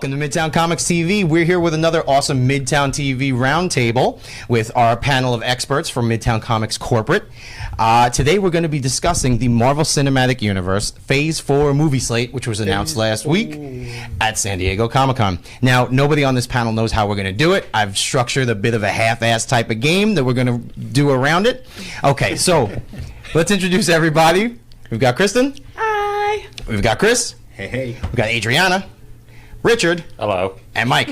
Welcome to Midtown Comics TV. We're here with another awesome Midtown TV Roundtable with our panel of experts from Midtown Comics Corporate. Today we're going to be discussing the Marvel Cinematic Universe Phase 4 movie slate, which was announced last week at San Diego Comic-Con. Now, nobody on this panel knows how we're going to do it. I've structured a bit of a half-assed type of game that we're going to do around it. Okay, so let's introduce everybody. We've got Kristen. Hi. We've got Chris. Hey, hey. We've got Adrianna. Richard. Hello. And Mike.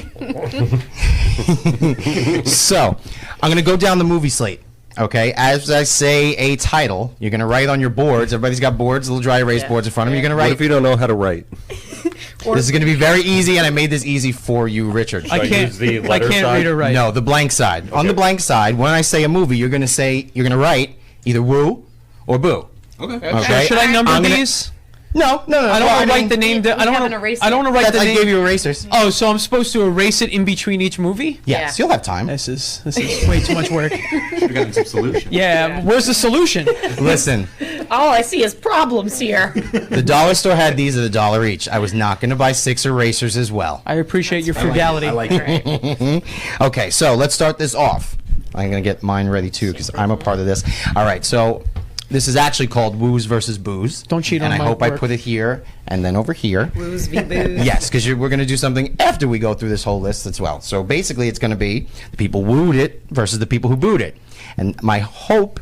So, I'm going to go down the movie slate. Okay, as I say a title, you're going to write on your boards. Everybody's got boards, little dry erase boards in front of them. You're going to write. What if you don't know how to write? This is going to be very easy, and I made this easy for you, Richard. I can't read or write. No, the blank side. Okay. On the blank side, when I say a movie, you're going to write either woo or boo. Okay. Should I number these? No. I don't want to write the name. I don't want to write the name. I gave you erasers. Oh, so I'm supposed to erase it in between each movie? Yes, you'll have time. This is way too much work. Should have gotten some solution. Yeah, where's the solution? Listen. All I see is problems here. The dollar store had these at $1 each. I was not going to buy 6 erasers as well. I appreciate your frugality. I like it. Okay, so let's start this off. I'm going to get mine ready too because I'm a part of this. All right, so this is actually called Woos versus Boos. Don't cheat on my work. And I hope I work. put it here and then over here. Woos v. boos. Yes, because we're going to do something after we go through this whole list as well. So basically it's going to be the people wooed it versus the people who booed it. And my hope,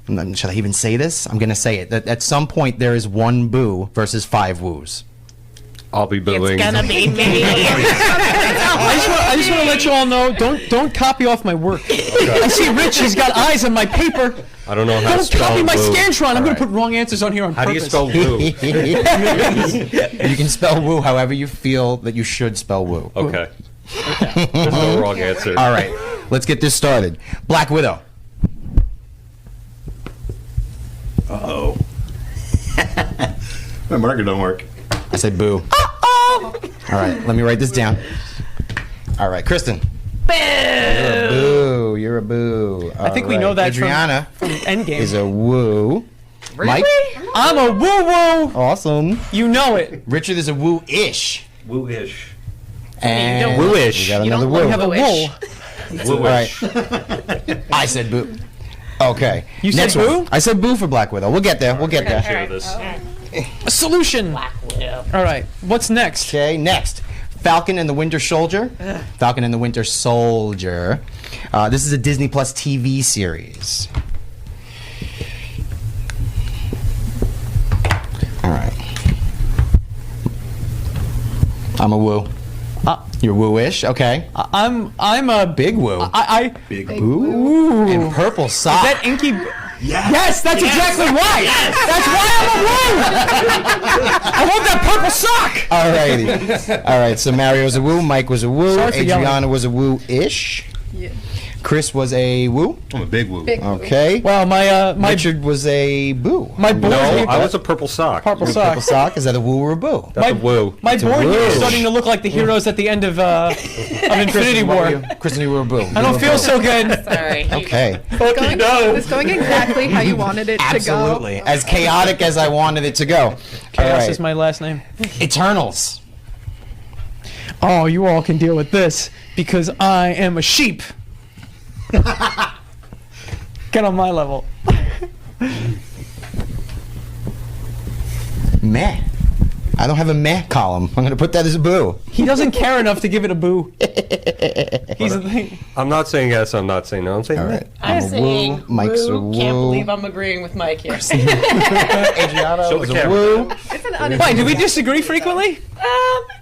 should I even say this? I'm going to say it, that at some point there is 1 boo versus 5 woos. I'll be booing. It's gonna be me. I just want to let you all know, don't copy off my work. Okay. I see Rich, he's got eyes on my paper. I don't know how to spell Don't copy my woo. Scantron. I'm going Right. to put wrong answers on here on How purpose. do you spell woo? You can spell woo however you feel that you should spell woo. Okay. There's no wrong answer. All right, let's get this started. Black Widow. Uh-oh. My marker don't work. I said boo. Uh-oh. All right, let me write this down. All right, Kristen. Boo. You're a boo. I think we know that Adrianna from Endgame. is a woo. Really? Mike? I'm a woo-woo. Awesome. You know it. Richard is a woo-ish. Woo-ish. And Woo-ish. we got You another don't woo. We have a Woo-ish. wool. Woo-ish. I said boo. Okay. You said Next boo? one. I said boo for Black Widow. We'll get there. We'll get there. Share this. A solution. Black Widow. All right. What's next? Okay, next. Falcon and the Winter Soldier. Falcon and the Winter Soldier. This is a Disney Plus TV series. All right. I'm a woo. You're woo-ish, okay. I'm a Big woo. Big Ooh. And purple sock. Is that inky? Yes. That's exactly why. That's why I'm a woo. I want that purple sock. Alrighty. All right, so Mario's a woo, Mike was a woo, Sorry for yelling. Adrianna was a woo-ish. Yeah. Chris was a woo. I'm a big woo. Okay. Wow, my Richard was a boo. my board No, here- I was a purple sock. purple Your sock. purple sock. Is that a woo or a boo? That's a woo. My a board here is woo. starting to look like the heroes at the end of Infinity What were War. you? Kristen, you were a boo. I don't feel so good. Sorry. Okay. It's going exactly how you wanted it to go. Absolutely. As chaotic as I wanted it to go. Chaos All is my last name. Eternals. Oh, you all can deal with this because I am a sheep. Get on my level. Meh. I don't have a meh column. I'm going to put that as a boo. He doesn't care enough to give it a boo. He's the thing. I'm not saying yes, I'm not saying no. I'm saying All meh. right. I'm I'm a saying woo. Mike's a woo. Can't believe I'm agreeing with Mike here. Adrianna Show was the a camera. woo. It's an Why, do we disagree frequently?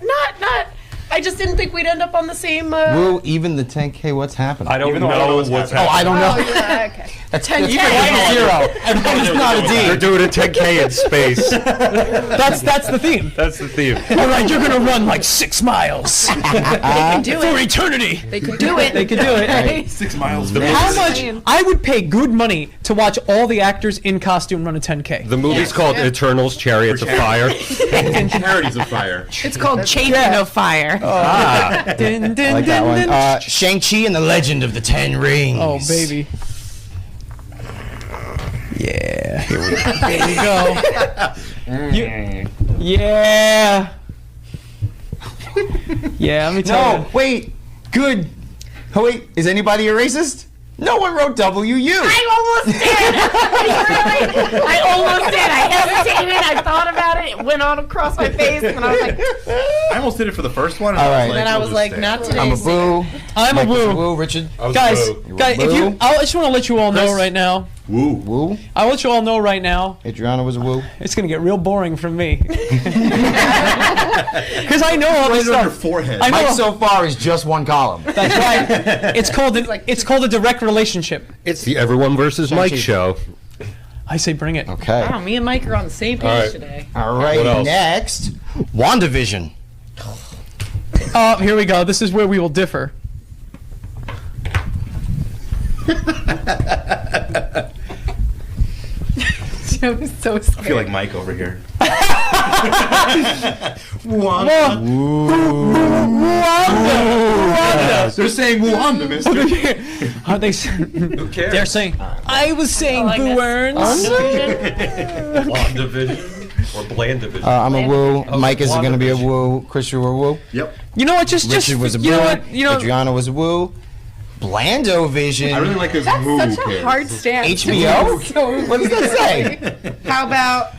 Not. I just didn't think we'd end up on the same. Woo, even the 10K, what's happening? I don't know what's Oh, I happening. don't know. Oh, yeah, okay. That's 10K. even a zero. Everybody's not a They're D. doing a 10K in space. That's the theme. That's the theme. All right, you're gonna run like 6 miles They can do for it. eternity. They could do it. They could do it. 6 miles. The How movie's, much? I would pay good money to watch all the actors in costume run a 10K. the movie's called Eternals, Chariots of Fire. Charities of Fire. It's called Chasing of Fire. Din, din, I like that din, din. one. Shang-Chi and the Legend of the Ten Rings. Oh, baby. Yeah, here we go. There you go. Yeah. Yeah, let me tell No, wait. Good. Oh, wait. Is anybody a racist? No one wrote WU. I almost did. Really? I almost did. I hesitated. I thought about it. It went on across my face, and I was like, I almost did it for the first one. And All I right. was and like, then I we'll was just like, stay. not today. I'm a boo. I'm a Mike was woo. woo. Richard. I was Guys, boo. guys, if you, Boo. I just want to let you all know Chris? right now. Woo. Woo. I want you all know right now. Adrianna was a woo. It's gonna get real boring from me. Because I know all Right this on your stuff. forehead. I know. Mike so far is just one column. That's right. It's called a direct relationship. It's the Everyone versus Mike cheap. show. I say bring it. Okay. Wow, me and Mike are on the same page All right. today. All right. What else? Next, WandaVision. Here we go. This is where we will differ. Joe is so I scared. feel like Mike over here. They're saying Wanda, mister. Are they? Who cares? They're saying. I was saying I Boo guess. Earns. WandaVision or Blandavision. I'm a woo. Oh, Mike is going to be a WandaVision. woo. Chris, you were a woo. Yep. You know what? Just Richard was a you boo. know what? You know. Adrianna was a woo. Blandovision. I really like this That's moo such a kid. hard stance. HBO? So What does that say? How about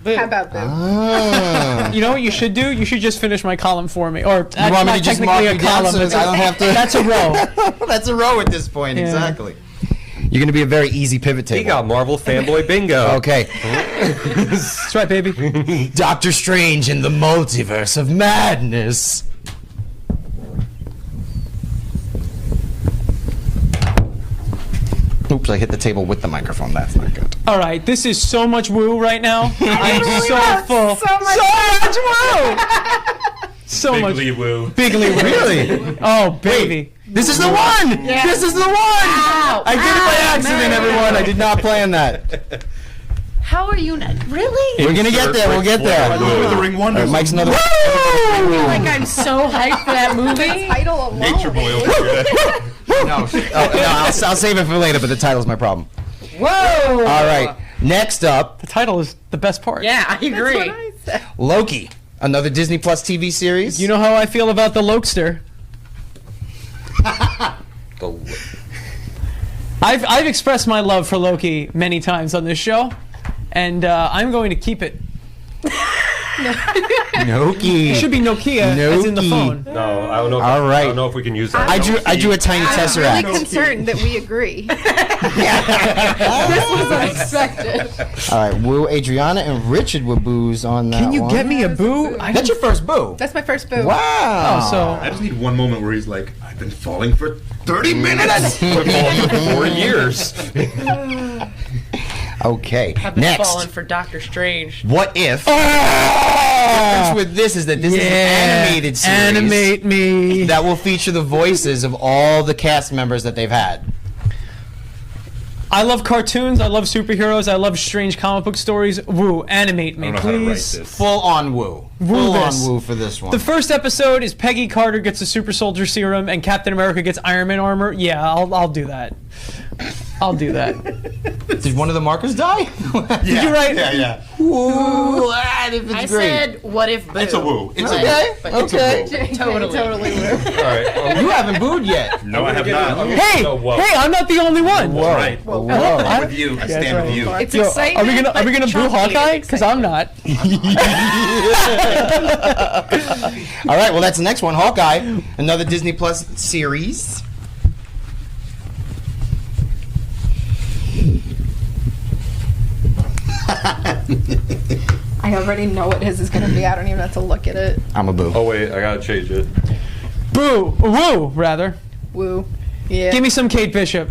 Boo? Ah. You know what you should do? You should just finish my column for me, or You want me not to just technically mark a you down column. so It's I don't have to? That's a row. That's a row at this point. Yeah. Exactly. You're going to be a very easy pivot He table. got Marvel fanboy bingo. Okay. That's right, baby. Doctor Strange in the Multiverse of Madness. Oops, I hit the table with the microphone. That's not good. All right, this is so much woo right now. I'm so full. So much. woo. So much. Bigly woo. Bigly woo. Really? Oh, baby. This is the one! Yeah. This is the one! I did it by accident, everyone. I did not plan that. How are you not? Really? We're gonna get there. We'll get there. Lord of the Ring All Wonders. right, Mike's another. Like I'm so hyped for that movie. Title alone. Nature boy over here. No, I'll save it for later. But the title's my problem. Whoa! All right. Next up, The title is the best part. Yeah, I That's agree. what I said. Loki, another Disney Plus TV series. You know how I feel about the Lokester. I've expressed my love for Loki many times on this show, and I'm going to keep it. Loki. It should be Nokia, as in the Noki. phone. No, I don't know. If All right. I don't know if we can use that. I drew a tiny I'm tesseract. really concerned that we agree. This was unexpected. All right, Woo, Adrianna, and Richard were boos on that Can you one. get me a boo? That's your first boo. That's my first boo. Wow. Oh, so I just need one moment where he's like, I've been falling for 30 minutes. We're falling for 4 years. Okay. I've been Next. falling for Doctor Strange. What if? The difference with this is that this is an animated series Animate me. that will feature the voices of all the cast members that they've had. I love cartoons. I love superheroes. I love strange comic book stories. Woo, animate me, I don't know how to write please. this. Full on Woo. Woo Full on this. Woo for this one. The first episode is Peggy Carter gets a super soldier serum and Captain America gets Iron Man armor. Yeah, I'll do that. I'll do that. Did one of the markers die? Did you write? Yeah. Woo, if it's I great. said, what if Boo? It's a woo. It's Okay. But Okay. Totally. Totally woo. All right. You haven't booed yet. No, I have not. Hey, So, whoa. hey, I'm not the only one. Whoa. Right. Whoa. I'm with you. I stand right. with you. It's Yo, excitement. are we but gonna boo chunky Hawkeye? Because I'm not. All right, well, that's the next one. Hawkeye, another Disney Plus series. I already know what his is going to be. I don't even have to look at it. I'm a boo. Oh wait, I gotta change it. Boo, woo, rather. Woo. Yeah. Give me some Kate Bishop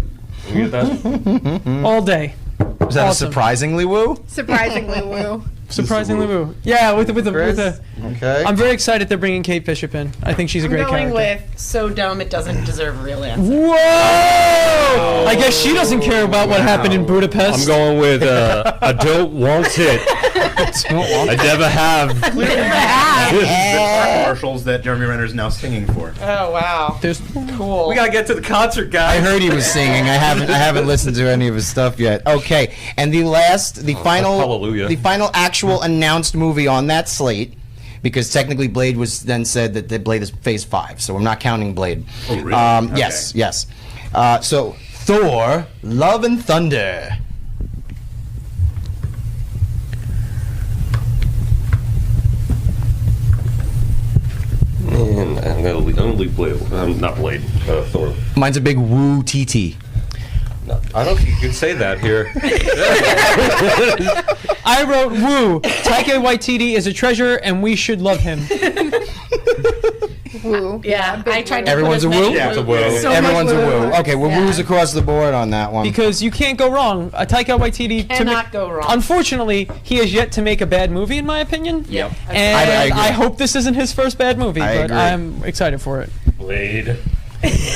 You get that? all day. Was that awesome. a surprisingly woo? Surprisingly woo. Surprisingly woo. Yeah, with the. Okay. I'm very excited they're bringing Kate Bishop in. I think she's a I'm great going character. with so dumb it doesn't deserve a real answer. Whoa! I guess she doesn't care about what happened in Budapest. I'm going with I don't want it. I never have. The commercials that Jeremy Renner is now singing for. Oh wow. There's Cool. We gotta get to the concert, guys. I heard he was singing. I haven't listened to any of his stuff yet. Okay, and the final hallelujah. the final actual announced movie on that slate because technically Blade was then said that the Blade is Phase 5, so I'm not counting Blade. Oh, really? Yes, yes. So Thor: Love and Thunder. And I'm gonna leave Blade. Not Blade. Thor. Mine's a big woo TT. No, I don't think you can say that here. I wrote woo. Taika Waititi is a treasure, and we should love him. Woo. Yeah, I tried to Everyone's put a as woo? many Yeah, it's a woo. woos. So much Everyone's a woo. woo. Okay, well, Yeah. woos across the board on that one. Because you can't go wrong. Taika Waititi Cannot go wrong. Unfortunately, he has yet to make a bad movie, in my opinion. Yep. And I agree. I hope this isn't his first bad movie, I but agree. I'm excited for it. Blade. Just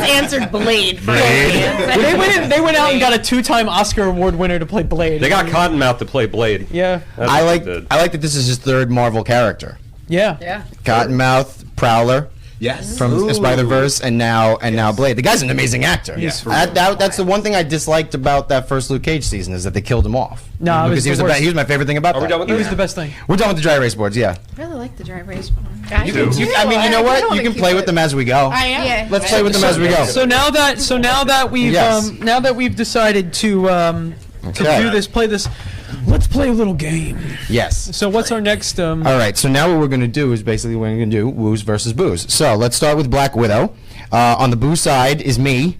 answered Blade. For They went out and got a 2-time Oscar Award winner to play Blade. They got Cottonmouth to play Blade. Yeah. That's I what like they did. that this is his third Marvel character. Yeah. Yeah. Cottonmouth, Prowler Yes. from Spider-Verse, and now Blade. The guy's an amazing actor. He's That's the one thing I disliked about that first Luke Cage season is that they killed him off. No, it because was he was the worst. he was my favorite thing about Are we that. done with He this? was the best thing. We're done with the dry erase boards. Yeah. I really like the dry erase one. I You do. do. I mean, you know I what? wanna You can keep play it. with them as we go. I am. Yeah. Let's play with them as we go. So now that we've Yes. now that we've decided to Okay. do this, play this, let's play a little game. Yes. So what's our next? All right. So now what we're going to do is basically we're going to do woos versus boos. So let's start with Black Widow. On the boo side is me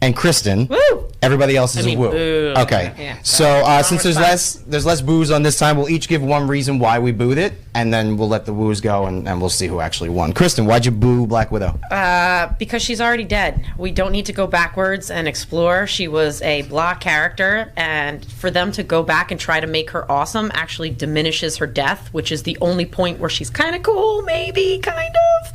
and Kristen. Woo! Everybody else is I mean, a woo. boo. Okay. Yeah. So since there's less boos on this time, we'll each give one reason why we booed it, and then we'll let the woos go, and we'll see who actually won. Kristen, why'd you boo Black Widow? Because she's already dead. We don't need to go backwards and explore. She was a blah character, and for them to go back and try to make her awesome actually diminishes her death, which is the only point where she's kind of cool, maybe, kind of.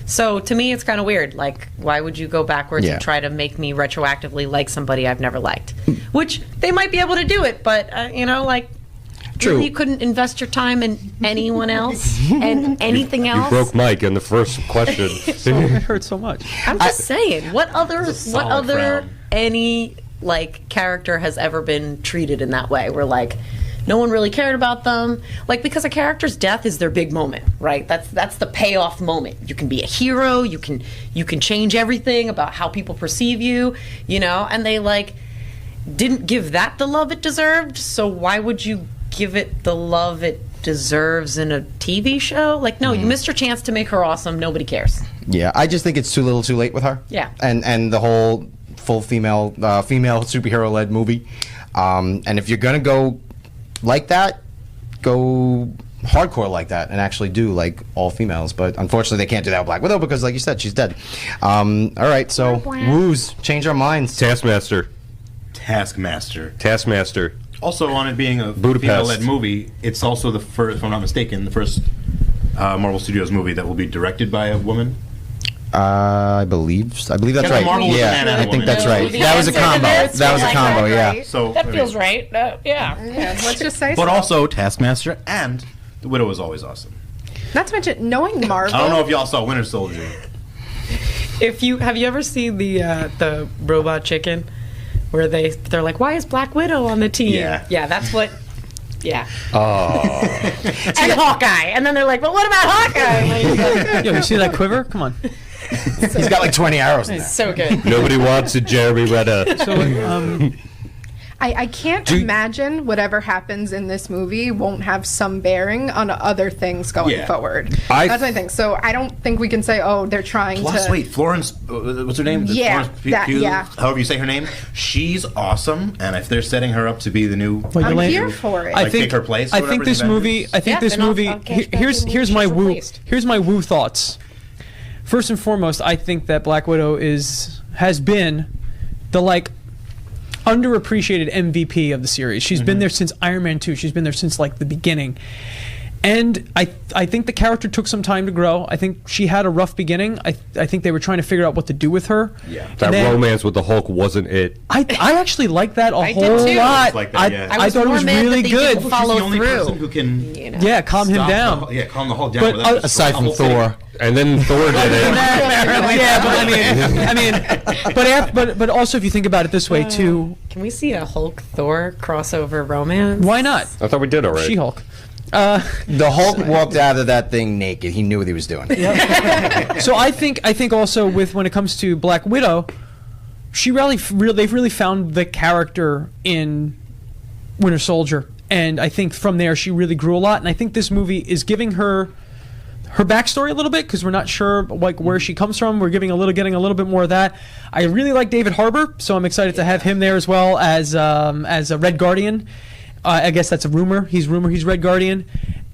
So to me, it's kind of weird. Like, why would you go backwards Yeah. and try to make me retroactively like somebody I've never liked? Which they might be able to do it, but True. really you couldn't invest your time in anyone else and anything You else. broke Mike in the first question. It hurts so much. I'm just saying, what other solid frown. any character has ever been treated in that way? Where no one really cared about them, because a character's death is their big moment, right? That's the payoff moment. You can be a hero, you can change everything about how people perceive you, and they didn't give that the love it deserved. So why would you give it the love it deserves in a TV show? No, you missed your chance to make her awesome. Nobody cares. Yeah, I just think it's too little, too late with her. Yeah. And the whole full female superhero led movie, and if you're gonna go like that, go hardcore like that and actually do all females. But unfortunately, they can't do that with Black Widow because, like you said, she's dead. All right, so woos, change our minds. Taskmaster. Taskmaster. Also, on it being a Budapest. female-led movie, it's also the first, if I'm not mistaken, the first Marvel Studios movie that will be directed by a woman. I believe that's Captain right. Marvel was a man and a I think woman. that's right. The That was a answer to combo. this That was a feels combo. like Yeah. right. So That feels right. Yeah. Yeah, let's just say But so. also, Taskmaster and the Widow is always awesome. Not to mention, knowing Marvel. I don't know if y'all saw Winter Soldier. Have you ever seen the robot chicken, where they're like, why is Black Widow on the team? Yeah. That's what. Yeah. Oh. And Hawkeye, and then they're like, but what about Hawkeye? Yo, you see that quiver? Come on. He's got 20 arrows in there. So good. Nobody wants a Jeremy Renner. So I can't imagine whatever happens in this movie won't have some bearing on other things going Yeah. forward. I- That's my thing. So I don't think we can say, oh, they're trying Plus, to. wait, Florence, what's her name? Yeah, Florence that- yeah. However you say her name. She's awesome, and if they're setting her up to be the new... Well, I'm Elaine- here for it. Like, take her place or I whatever think in this the movie. Avengers? I think Yeah, this then I'll- movie. I'll cash back Here's in here's when my she's woo. replaced. Here's my woo thoughts. First and foremost, I think that Black Widow has been the underappreciated MVP of the series. She's been there since Iron Man 2. She's been there since the beginning. And I think the character took some time to grow. I think she had a rough beginning. I think they were trying to figure out what to do with her. Yeah. That And then- romance with the Hulk wasn't it. I actually liked that a I whole did too. lot. Like that, yeah. I thought it was really good. She's follow the only through. person who can Yeah, calm him stop down. calm the Hulk down. But, without aside Aside from destroying the whole Thor. city. And then Thor did it. Yeah, but also if you think about it this way too, Can we see a Hulk Thor crossover romance? why not? I thought we did already. She-Hulk. The Hulk walked out of that thing naked. He knew what he was doing. So I think also when it comes to Black Widow, they've really found the character in Winter Soldier, and I think from there she really grew a lot. And I think this movie is giving her backstory a little bit, because we're not sure like where she comes from. We're getting a little bit more of that. I really like David Harbour, so I'm excited to have him there as well as a Red Guardian. I guess that's a rumor. He's Red Guardian,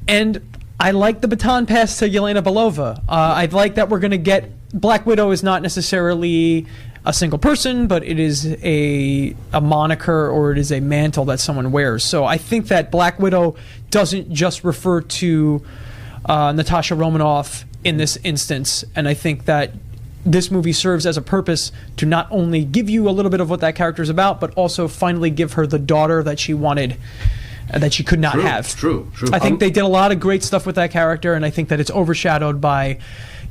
and I like the baton pass to Yelena Belova. I like that we're going to get Black Widow is not necessarily a single person, but it is a moniker, or it is a mantle that someone wears. So I think that Black Widow doesn't just refer to Natasha Romanoff in this instance, and I think that this movie serves as a purpose to not only give you a little bit of what that character is about, but also finally give her the daughter that she wanted, that she could not have. True. I think they did a lot of great stuff with that character, and I think that it's overshadowed by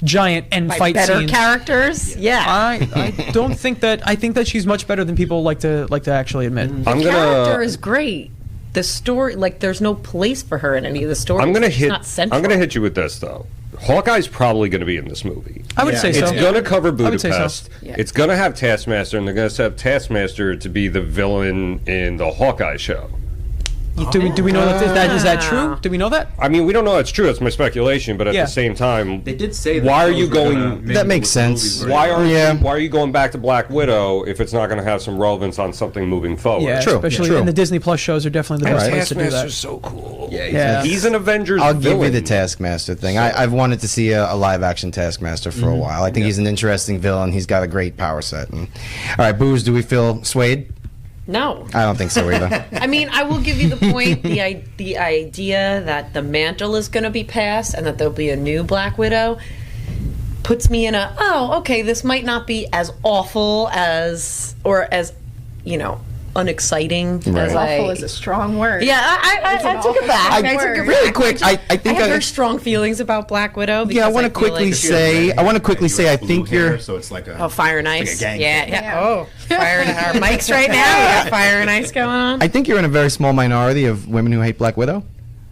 giant end fight better scenes. Characters. Yeah. I don't think that. I think that she's much better than people like to actually admit. The character is great. The story, like, there's no place for her in any of the stories. I'm gonna hit you with this though. Hawkeye's probably going to be in this movie. I would say so. It's going to cover I would say so. Budapest. Yeah. It's going to have Taskmaster, and they're going to have Taskmaster to be the villain in the Hawkeye show. Do we know that is that true? Do we know that? I mean, we don't know that's true. That's my speculation. But at Yeah. the same time, They did say that. Why are you those were gonna going? make That makes the movie sense. version. Why are you going back to Black Widow if it's not going to have some relevance on something moving forward? Yeah, True, especially true. and the Disney Plus shows are definitely the best place to do Taskmaster's that. so cool. Yeah. He's an Avengers I'll villain. give you the Taskmaster thing. I've wanted to see a live-action Taskmaster for a while. I think he's an interesting villain. He's got a great power set. All right, Booze, do we feel swayed? No. I don't think so either. I mean, I will give you the point. The idea that the mantle is going to be passed and that there'll be a new Black Widow puts me in okay, this might not be as awful as unexciting as Awful is a strong word. Yeah, I took it back. I took it back. Really quick, I think I have very strong feelings about Black Widow. Yeah, I want to quickly say. I think you're. So it's like a. Fire and like ice. a gang Yeah. thing. Oh, fire and our mics right now. We got fire and ice going on. I think you're in a very small minority of women who hate Black Widow.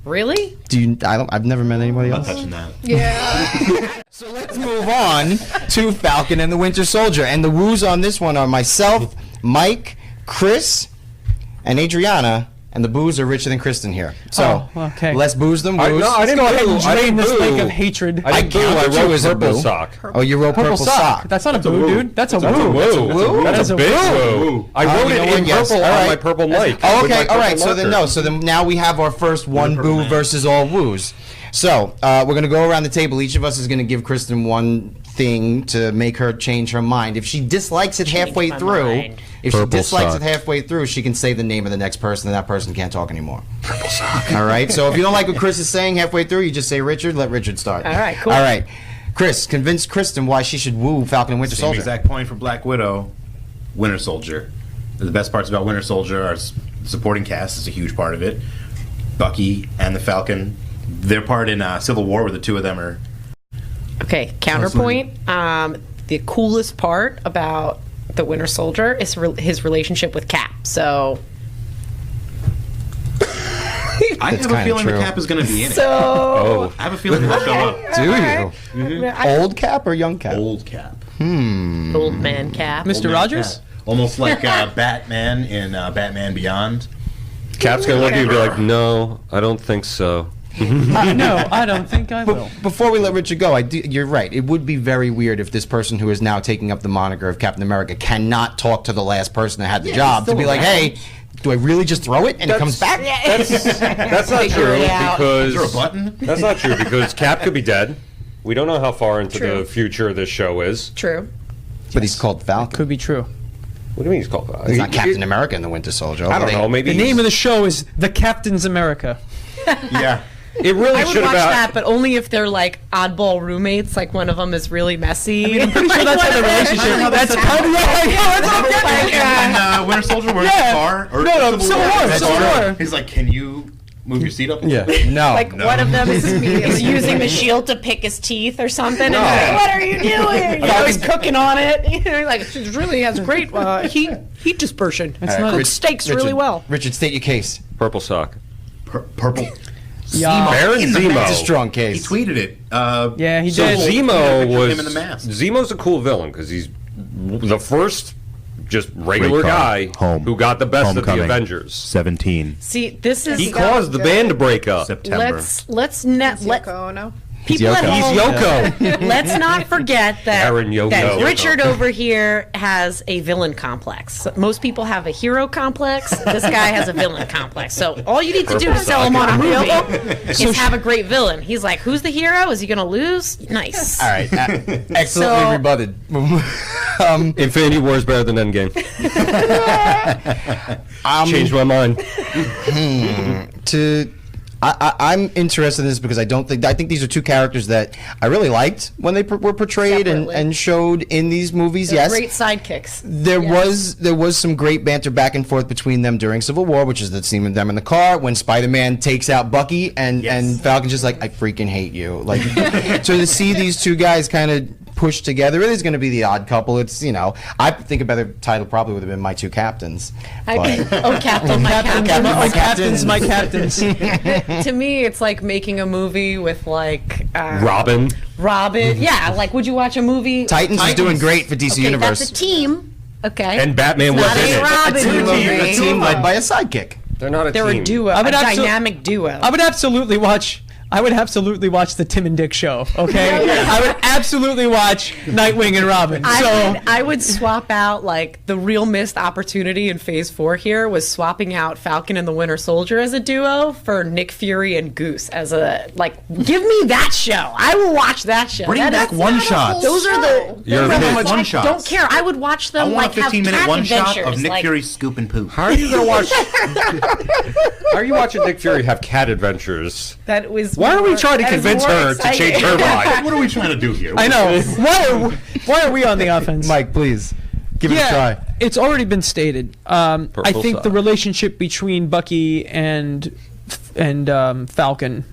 Really? I've never met anybody I'm not else. touching that. Yeah. So let's move on to Falcon and the Winter Soldier. And the woos on this one are myself, Mike, Chris, and Adrianna. And the boos are richer than Kristen here. So okay. let's booze them. Woos. I didn't boo. I Drain didn't this boo. lake of hatred. I didn't boo. I counted you wrote as a purple boo. sock. Oh, you wrote Purple sock. That's not a boo, dude. That's a That's woo. a woo. That That's is a a big woo. woo. I wrote you know it what? in Yes. purple All on right. my purple mic. Oh, with okay, my all right. purple So then marker. So then now we have our first one purple boo man. versus all woos. So we're gonna go around the table. Each of us is gonna give Kristen one thing to make her change her mind. If she dislikes it halfway my through, mind. if she Purple dislikes sock. it halfway through, she can say the name of the next person, and that person can't talk anymore. Purple sock. All right. So if you don't like what Chris is saying halfway through, you just say Richard. Let Richard start. All right, cool. All right. Chris, convince Kristen why she should woo Falcon and Winter Same Soldier. exact point for Black Widow, Winter Soldier. The best parts about Winter Soldier are supporting cast is a huge part of it. Bucky and the Falcon, their part in Civil War, where the two of them are. Okay, counterpoint. The coolest part about the Winter Soldier is his relationship with Cap. So, I have a kinda feeling true. the Cap is going to be in it. Oh, I have a feeling he'll show up. Do you? Old Cap or young Cap? Old Cap. old man Cap. Mr. Old man Rogers? Cap. Almost like Batman in Batman Beyond. Cap's gonna look at you and be like, "No, I don't think so." No, I don't think I will. Before we let Richard go, you're right. It would be very weird if this person who is now taking up the moniker of Captain America cannot talk to the last person that had the job to be like, hey, do I really just throw it and it comes back? That's not true it out. because Is there a button? that's not true because Cap could be dead. We don't know how far into True. the future this show is. True. But he's called Falcon. Could be true. What do you mean he's called? He's not Captain America in the Winter Soldier. I don't know. Maybe The name of the show is The Captain's America. Yeah. it really I would should watch have. that, but only if they're like oddball roommates. Like one of them is really messy. I'm pretty sure that's how the relationship. That's kind of And Winter Soldier wears a car. Or No, Civil War, That's Civil true. War. He's like, can you move your seat up? No. Like one of them is using the shield to pick his teeth or something. And like, what are you doing? You know, he's cooking on it. You know, like it really has great heat dispersion. All right, Cooks steaks really well. Richard, state your case. Purple sock. Purple Yeah. Baron In the Zemo. It's a strong He case. tweeted it. Yeah, he So did. Zemo was him in the mask. Zemo's a cool villain because he's the first just regular Great guy card. Home. who got the best of the Homecoming. Avengers. 17 See, this is He caused the band to break up. September. let's let Yoko Ono. people at Yoko. He's home. Yoko. Let's not forget that, Aaron Yoko. that Richard over here has a villain complex. Most people have a hero complex. This guy has a villain complex. So all you need to do to sell him on a movie is have a great villain. He's like, who's the hero? Is he going to lose? Nice. All right, excellently So- rebutted. Infinity War is better than Endgame. Changed my mind. I'm interested in this because I think these are two characters that I really liked when they were portrayed Separately. and showed in these movies. They're Yes, great sidekicks. there was some great banter back and forth between them during Civil War, which is the scene with them in the car when Spider-Man takes out Bucky and Falcon's just like, I freaking hate you. Like, so to see these two guys kind of pushed together, it is going to be the odd couple. It's, I think a better title probably would have been My Two Captains. But- Captain, my Captain. My captains. To me, it's like making a movie with like Robin. Yeah, like would you watch a movie? Titans is doing great for DC Okay, Universe. that's a team. Okay. And Batman It's was not in a it. Robin movie. a team led by a sidekick. They're not a They're team. a duo, I would a absol- dynamic duo. I would absolutely watch the Tim and Dick show. Okay, I would absolutely watch Nightwing and Robin. I would swap out like the real missed opportunity in Phase 4 here was swapping out Falcon and the Winter Soldier as a duo for Nick Fury and Goose as a give me that show. I will watch that show. Bring That back is- one shots. Those are the You're a those pig. are One I shots. don't care. I would watch them I want like a have 15-minute cat one shot adventures. of Nick like, Fury scoop and poop. How are you gonna watch? How are you watching Nick Fury have cat adventures? That was Why are we more- trying to that is convince more her to change exciting. her mind? What are we trying to do here? I know. Why are we on the offense? Mike, please give it a try. It's already been stated. I Purple think the side. relationship between Bucky and Falcon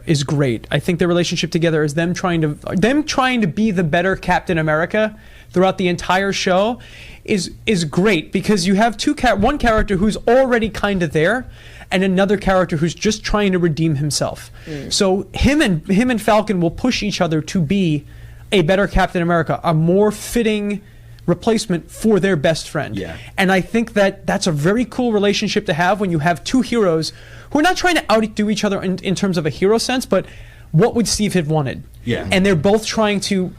is great. I think their relationship together is them trying to be the better Captain America throughout the entire show is great because you have one character who's already kind of there and another character who's just trying to redeem himself. So him and Falcon will push each other to be a better Captain America, a more fitting replacement for their best friend. Yeah. And I think that's a very cool relationship to have when you have two heroes who are not trying to outdo each other in terms of a hero sense, but what would Steve have wanted? Yeah. And they're both trying to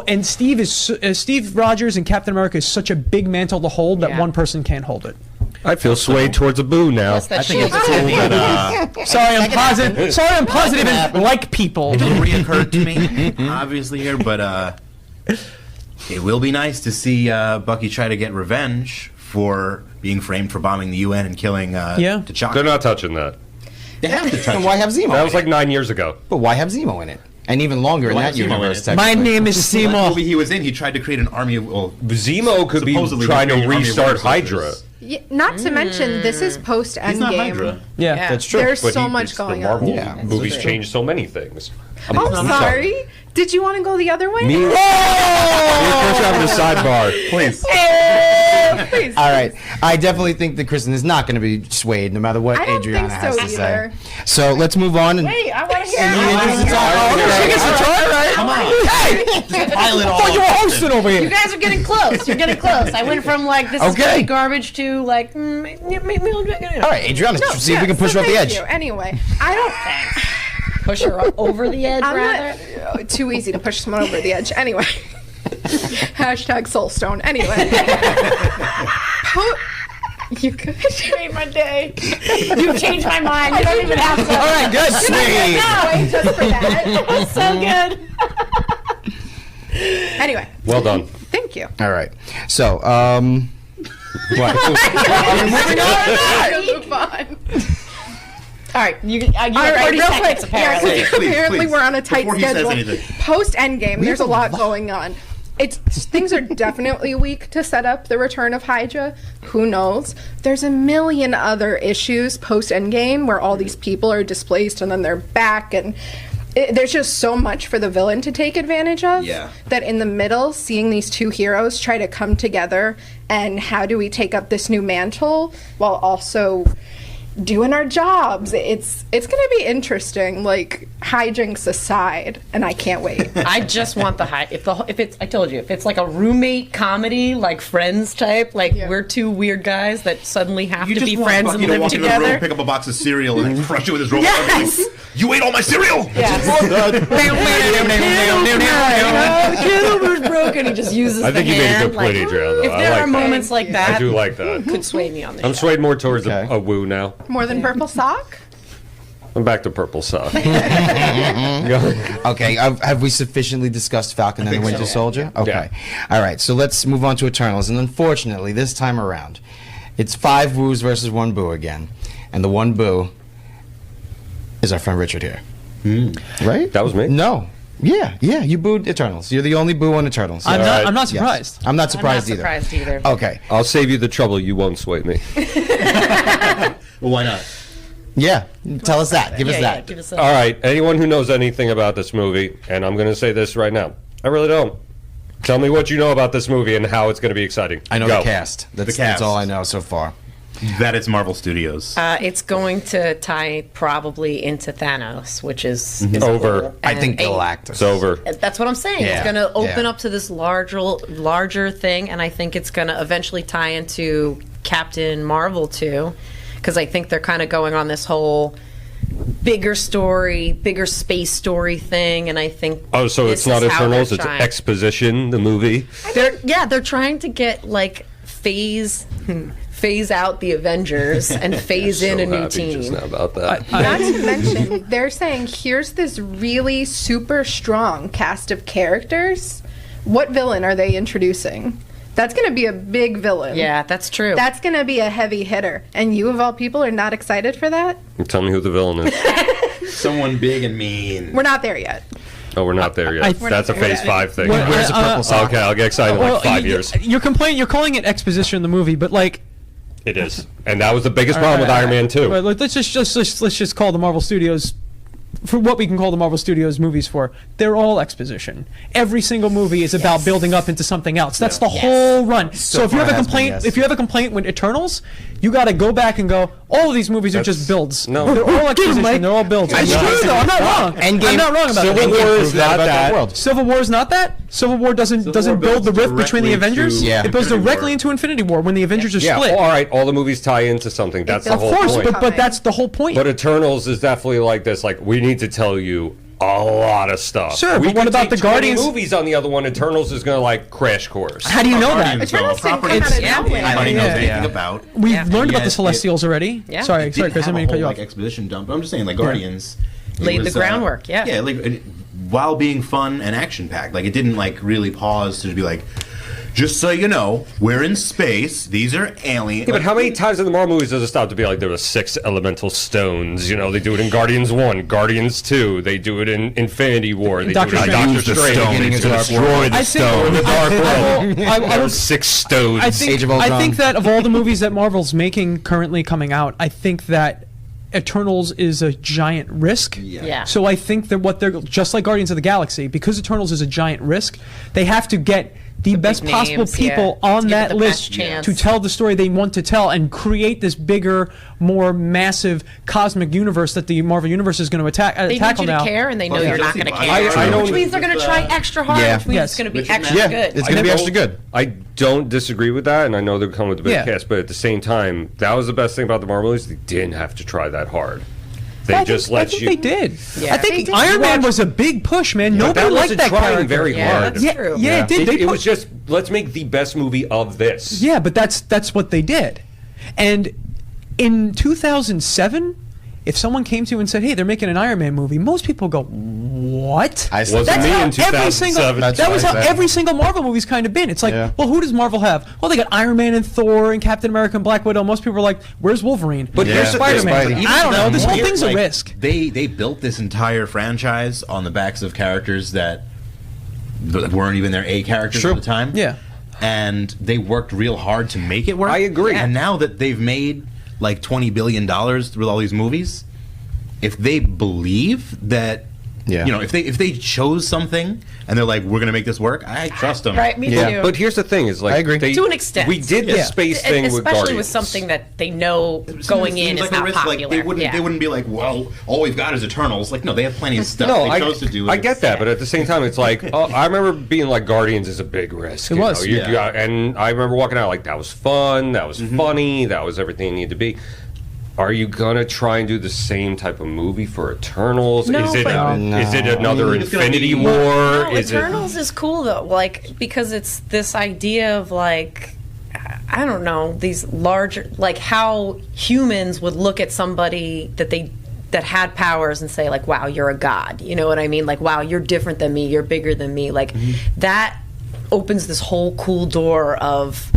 and Steve Rogers and Captain America is such a big mantle to hold that Yeah. one person can't hold it. I feel swayed towards a boo now. Yes, that I think shield it's is cool heavy. that Sorry, I'm positive and like people. it reoccurred to me, obviously here, but it will be nice to see Bucky try to get revenge for being framed for bombing the UN and killing T'Chaka. They're not touching that. They have to touch And why have Zemo? That was in like it? 9 years ago. But why have Zemo in it? And even longer in Why that have Zemo in universe. it? My technically. name is The Seymour. movie he was in, he tried to create an army of... Well, Zemo could be supposedly trying to create an army of restart Winter Soldiers. Hydra. Yeah, not to mention, this is post He's not Endgame. Hydra. Yeah. That's true. There's But so he- much it's going the Marvel on. Yeah, movies true. changed so many things. I'm sorry. Did you want to go the other way? Me and Chris are having a sidebar. Please. Please. All right. I definitely think that Kristen is not going to be swayed no matter what I don't Adriana think has so to either. say. So let's move on. And Wait, I want to hear. She gets to try, right? Come on. Hey! Pilot all Oh, you're hosting over You here. guys are getting close. You're getting close. I went from like this is Okay. gonna be garbage to like. All right, Adriana, see if we can push her off the thank edge. you. Anyway, I don't. Push her over the edge, I'm rather. not too easy to push someone over the edge. Anyway, hashtag Soulstone. Anyway, you could. Made my day. You changed my mind. You don't even have to. All right, good. Sweet. No, just for that. So good. Anyway, Well done. thank you. All right. So, what? Move on. All right, you All have right, 30 real seconds quick. apparently. Yeah, apparently please. we're on a tight Before he says schedule. anything. Post Endgame, there's a lot going on. Things are definitely weak to set up the return of Hydra. Who knows? There's a million other issues post Endgame where all these people are displaced and then they're back, and there's just so much for the villain to take advantage of. Yeah. That in the middle, seeing these two heroes try to come together and how do we take up this new mantle while also doing our jobs. It's going to be interesting, like hijinks aside, and I can't wait. I just want the high. If it's I told you, if it's like a roommate comedy, like Friends type, like we're two weird guys that suddenly have to be friends and live walk in the room, together. pick up a box of cereal, and then crush it with his robot. Yes! You ate all my cereal. The kid's broken. He just uses I think the you made a hand. good point, Adrianna, though. If I there like are that. moments like that, I do like that. could sway me on this. I'm swayed more towards Okay. a woo now. More than purple sock? I'm back to purple sock. Okay, have we sufficiently discussed Falcon and the Winter Soldier? Okay. All right, so let's move on to Eternals. And unfortunately, this time around, it's 5 woos versus 1 boo again. And the 1 boo is our friend Richard here. Right? That was me? No. Yeah, you booed Eternals. You're the only boo on Eternals. I'm Yes. not surprised. I'm not surprised I'm not surprised either. Okay. I'll save you the trouble. You won't sway me. Well, why not? Yeah, tell us that. Give us Yeah, that. give us a, All right. Anyone who knows anything about this movie, and I'm going to say this right now, I really don't. Tell me what you know about this movie and how it's going to be exciting. I know Go. the cast. That's cast. all I know so far. That it's Marvel Studios. it's going to tie probably into Thanos, which is Over. cool. I think And Galactus. It's over. That's what I'm saying. Yeah, It's going to open yeah. up to this larger thing, and I think it's going to eventually tie into Captain Marvel too, because I think they're kind of going on this whole bigger story, bigger space story thing, and I think Oh, so this it's not is how Eternals, they're it's trying. Exposition, the movie. They're trying to get like phase out the Avengers and phase in So a new happy just team. now about that. Not to mention, they're saying here's this really super strong cast of characters. What villain are they introducing? That's going to be a big villain. Yeah, that's true. That's going to be a heavy hitter. And you, of all people, are not excited for that? Tell me who the villain is. Someone big and mean. We're not there yet. Oh, we're not there yet. We're That's a not there Phase yet. 5 thing. Where's the purple sock? Okay, I'll get excited in like 5 years. You're calling it exposition in the movie, but like. It is. And that was the biggest problem with Iron Man 2. But let's just call the Marvel Studios, for what we can call the Marvel Studios movies for. They're all exposition. Every single movie is about building up into something else. That's the whole run. So if you far have a has been, complaint, yes. if you have a complaint with Eternals, you got to go back and go. All of these movies are just builds. No. They're all exposition. They're all builds. It's true though. I'm not wrong. Endgame- I'm not wrong about Civil that. War is Prove that not about that. world. Civil War is not that. Civil War doesn't War build the builds rift between the directly Avengers. to Yeah. It builds Infinity directly War. into Infinity War when the Avengers are Yeah, split. all right, all the movies tie into something. That's the Of whole Of course, point. but that's the whole point. But Eternals is definitely like this. Like, we need to tell you a lot of stuff. Sure, we but what could about take the 20 Guardians? movies on the other one? Eternals is going to, like, crash course. How do you know that? Guardians, though, Eternals seem property kinda Yeah. dumping. nobody knows Yeah. anything about. We've Yeah. learned about Yet the Celestials already. Yeah. Sorry, It didn't Chris. I have mean a to cut you whole, off. like, exposition dump. I'm just saying, like, Guardians it Laid was, the groundwork, yeah. Yeah, like, while being fun and action packed. Like, it didn't like really pause to be like, just so you know, we're in space. These are aliens. Yeah, but how many times in the Marvel movies does it stop to be like there were 6 elemental stones? You know, they do it in Guardians 1, Guardians 2, they do it in Infinity War, they Doctor do it in Strange. Doctor Use the Strange. stone It's to gonna destroy the I think, stone. The Dark World. I There were would 6 stones. I think Age of Ultron. I think that of all the movies that Marvel's making currently coming out, I think that Eternals is a giant risk. Yeah. So I think that what they're just like Guardians of the Galaxy, because Eternals is a giant risk, they have to get the best big possible names, people yeah. on To give it that the list best chance. to tell the story they want to tell and create this bigger, more massive cosmic universe that the Marvel universe is going to They tackle need you now. to care, and they know Well, you're yeah, not going to I- care. I don't- which means they're going to try extra hard, Yeah. which means Yes. it's going to be Richard extra Yeah, good. it's going to be I extra good. I don't disagree with that, and I know they're coming with the big Yeah. cast, but at the same time, that was the best thing about the Marvel movies. They didn't have to try that hard. They I just think, let I think you. they did. Yeah. I think They did. Iron Man was a big push, man. But Nobody that liked wasn't that trying character. very Yeah, hard. that's Yeah, true. yeah, it did. It, They it put- was just, let's make the best movie of this. Yeah, but that's what they did. And in 2007, if someone came to you and said, "Hey, they're making an Iron Man movie," most people go, "What?" I said Wasn't That's me how in every single 2007. That's that what was I how said. every single Marvel movie's kind of been. It's like, Yeah. well, who does Marvel have? Well, they got Iron Man and Thor and Captain America and Black Widow. Most people are like, "Where's Wolverine?" But Yeah. here's the thing. Spider-Man. Spidey. I don't know. This whole Weird, thing's a like, risk. They built this entire franchise on the backs of characters that weren't even their A characters True. at the time. Yeah. And they worked real hard to make it work. I agree. And now that they've made like $20 billion with all these movies, if they believe that Yeah. You know, if they chose something and they're like, we're going to make this work, I trust them. Right, me Yeah. too. But here's the thing: is like I agree. To an extent. we did the space thing with especially Guardians. with something that they know going in Seems is like a not risk, popular. Like, they wouldn't be like, well, all we've got is Eternals. Like, no, they have plenty of stuff No, they chose to do. I get that, but at the same time, it's like I remember being like, Guardians is a big risk. It was. And I remember walking out like that was fun, that was funny, that was everything it needed to be. Are you gonna try and do the same type of movie for Eternals? No, is it but- is it another I mean, it's gonna Infinity be- War? No, Is Eternals is cool though, like because it's this idea of like I don't know these larger like how humans would look at somebody that had powers and say like, wow, you're a god. You know what I mean? Like, wow, you're different than me. You're bigger than me. Like that opens this whole cool door of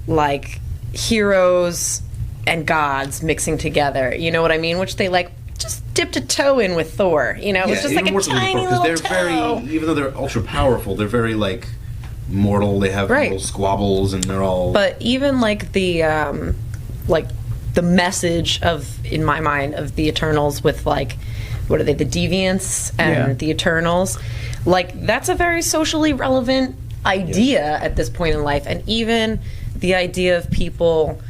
like heroes and gods mixing together, you know what I mean? Which they like just dipped a toe in with Thor. You know, it was just like a tiny little they're toe. very, even though they're ultra powerful, they're very like mortal. They have Right. little squabbles, and they're all. But even like the message of, in my mind, of the Eternals with like, what are they, the Deviants and Yeah. the Eternals, like that's a very socially relevant idea at this point in life, and even the idea of people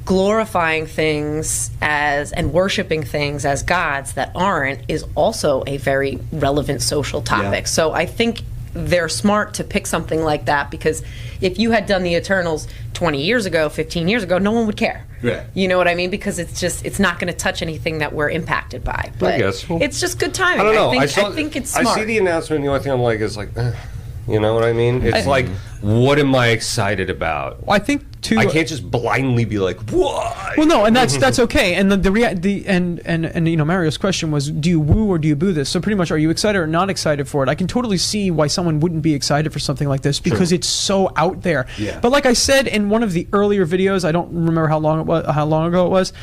glorifying things as and worshiping things as gods that aren't is also a very relevant social topic. Yeah. So I think they're smart to pick something like that, because if you had done the Eternals 20 years ago, 15 years ago, no one would care. Yeah. You know what I mean? Because it's not going to touch anything that we're impacted by. But guess. it's just good timing. I don't know. I think it's smart. I see the announcement. The only thing I'm like is like, you know what I mean? It's like, what am I excited about? I think too. I can't just blindly be like, what? Well, no, and that's okay. And and you know, Mario's question was, do you woo or do you boo this? So pretty much, are you excited or not excited for it? I can totally see why someone wouldn't be excited for something like this because it's so out there. Yeah. But like I said in one of the earlier videos, I don't remember how long ago it was.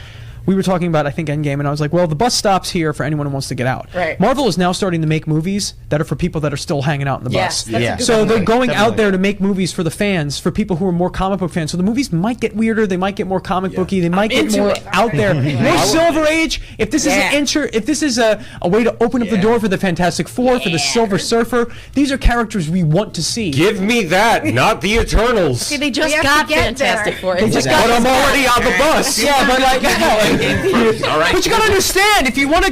We were talking about, I think, Endgame, and I was like, well, the bus stops here for anyone who wants to get out. Right. Marvel is now starting to make movies that are for people that are still hanging out in the Yes, bus. that's a Yeah. good So point. they're going out Definitely. there to make movies for the fans, for people who are more comic book fans. So the movies might get weirder, they might get more comic booky, they might get into more it. out there. More Silver Age. If this Yeah. if this is a way to open up the door for the Fantastic Four, for the Silver Surfer, these are characters we want to see. Give me that, not the Eternals. See, they just We have got to get Fantastic there. Four. They just But I'm already on the bus. Yeah, but like, all right. but you gotta understand, if you want to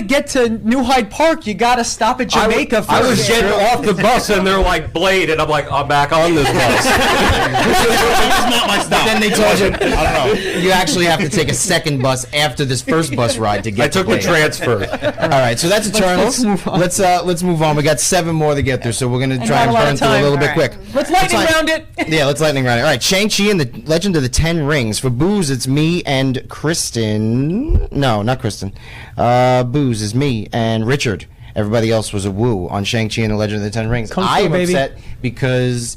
get to New Hyde Park, you gotta stop at Jamaica first. I was getting off the bus and they're like, Blade, and I'm like, I'm back on this bus. It's not my stop. Then they told you, I don't know, you actually have to take a second bus after this first bus ride to get I took to the Blade. transfer. All right, so that's Eternals. Let's move on. We got 7 more to get through, so we're gonna try not and a lot burn of through a time. little bit All quick. right. Let's lightning round it. Yeah, let's lightning round it. All right, Shang-Chi and the Legend of the Ten Rings. For Booze, it's me and Kristen. No, not Kristen. Booze is me and Richard. Everybody else was a woo on Shang-Chi and the Legend of the Ten Rings. Kung Fu, I am baby. upset because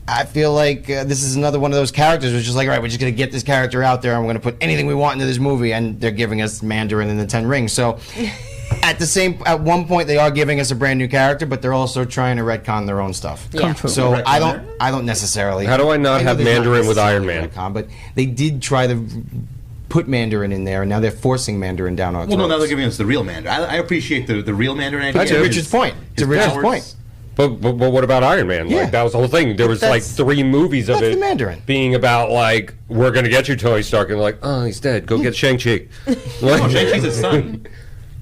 I feel like this is another one of those characters who's just like, all right, we're just going to get this character out there and we're going to put anything we want into this movie, and they're giving us Mandarin and the Ten Rings. So at one point they are giving us a brand new character, but they're also trying to retcon their own stuff. Kung Fu. So Retcon I don't necessarily. How do I not know have there's not Mandarin with Iron necessarily Man? retcon, but they did try to put Mandarin in there, and now they're forcing Mandarin down our Well, no, now they're throats. giving us the real Mandarin. I appreciate the real Mandarin idea. That's to Richard's point. To Richard's powers. point. But what about Iron Man? Yeah. Like, that was the whole thing. There was like that's- 3 movies of that's it the Mandarin. being about like, we're gonna get you, Tony Stark, and like, oh, he's dead. Go get Shang-Chi. No, Shang-Chi's his son.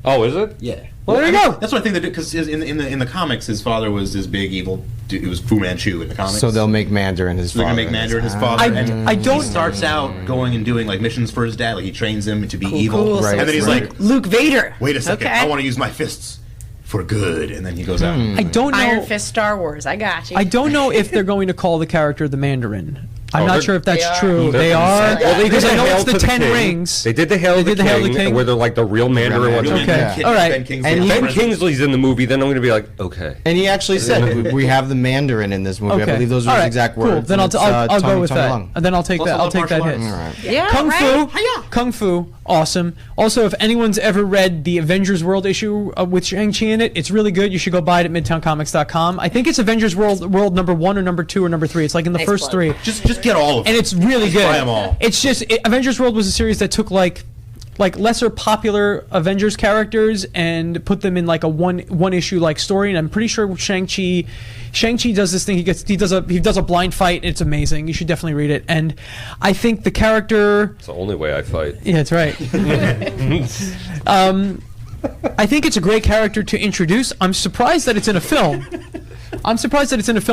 Oh, is it? Yeah. Well, there you go. That's what I think they did, because in the comics, his father was this big evil dude. It was Fu Manchu in the comics. So they'll make Mandarin his They're father. gonna make Mandarin his father. I don't- He starts out going and doing like missions for his dad. Like he trains him to be evil, cool. Right, and then he's right. like, Luke Vader. "Wait a second, Okay. I want to use my fists for good." And then he goes out. I don't know. Iron Fist Star Wars. I got you. I don't know if they're going to call the character the Mandarin. I'm Oh, not they're- sure if that's They are. true. They're They gonna are. say- Well, they did because I know Hail it's the to 10 King. Rings. They did the Hail They of the did the Hail of the King, King. where they're like the real Mandarin ones. Okay. Kid- All right. Ben Kingsley. And Ben Kingsley's in the movie, then I'm going to be like, okay. And he actually said, we have the Mandarin in this movie. Okay. I believe those were All his right, exact cool. words. Then And I'll it's, go Tony with that. Lung. And then I'll take Also that. I'll love take that martial hit. arts. Yeah, Kung right? Fu, Kung Fu, awesome. Also, if anyone's ever read the Avengers World issue with Shang-Chi in it, it's really good. You should go buy it at MidtownComics.com. I think it's Avengers World number 1 or number 2 or number 3. It's like in the Nice first plug. 3. Just get all of them. And it's really Just good. buy 'em all. It's just Avengers World was a series that took like like lesser popular Avengers characters and put them in like a one issue like story. And I'm pretty sure Shang-Chi does this thing. He does a blind fight. It's amazing. You should definitely read it. And I think the character. It's the only way I fight. Yeah, that's right. I think it's a great character to introduce. I'm surprised that it's in a film.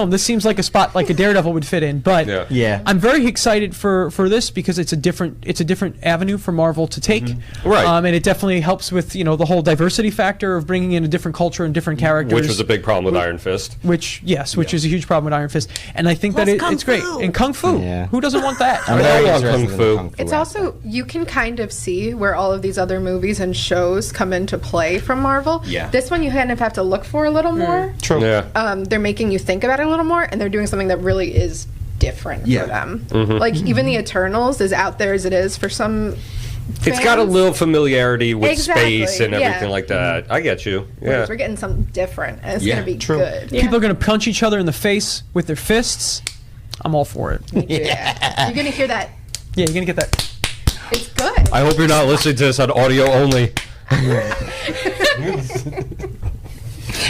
This seems like a spot like a Daredevil would fit in, but Yeah. I'm very excited for this because it's a different avenue for Marvel to take, Right. And it definitely helps with the whole diversity factor of bringing in a different culture and different characters, Which was a big problem with Iron Fist. which is a huge problem with Iron Fist, and I think Plus that Kung it's great. Fu. And Kung Fu, Yeah. who doesn't want that? I'm very love interested Kung in Fu. the Kung Fu It's also, you can kind of see where all of these other movies and shows come into play from Marvel. Yeah. This one you kind of have to look for a little more. True. Yeah. They're making you think about it a little more, and they're doing something that really is different Yeah. for them. Mm-hmm. Like, even the Eternals, as out there as it is for some It's got a fans, little familiarity with Exactly, space and yeah. everything like that. I get you. Yeah. We're getting something different, and it's Yeah, going to be true. good. People are going to punch each other in the face with their fists. I'm all for it. Yeah. You're going to hear that. Yeah, you're going to get that. It's good. I hope you're not listening to this on audio only.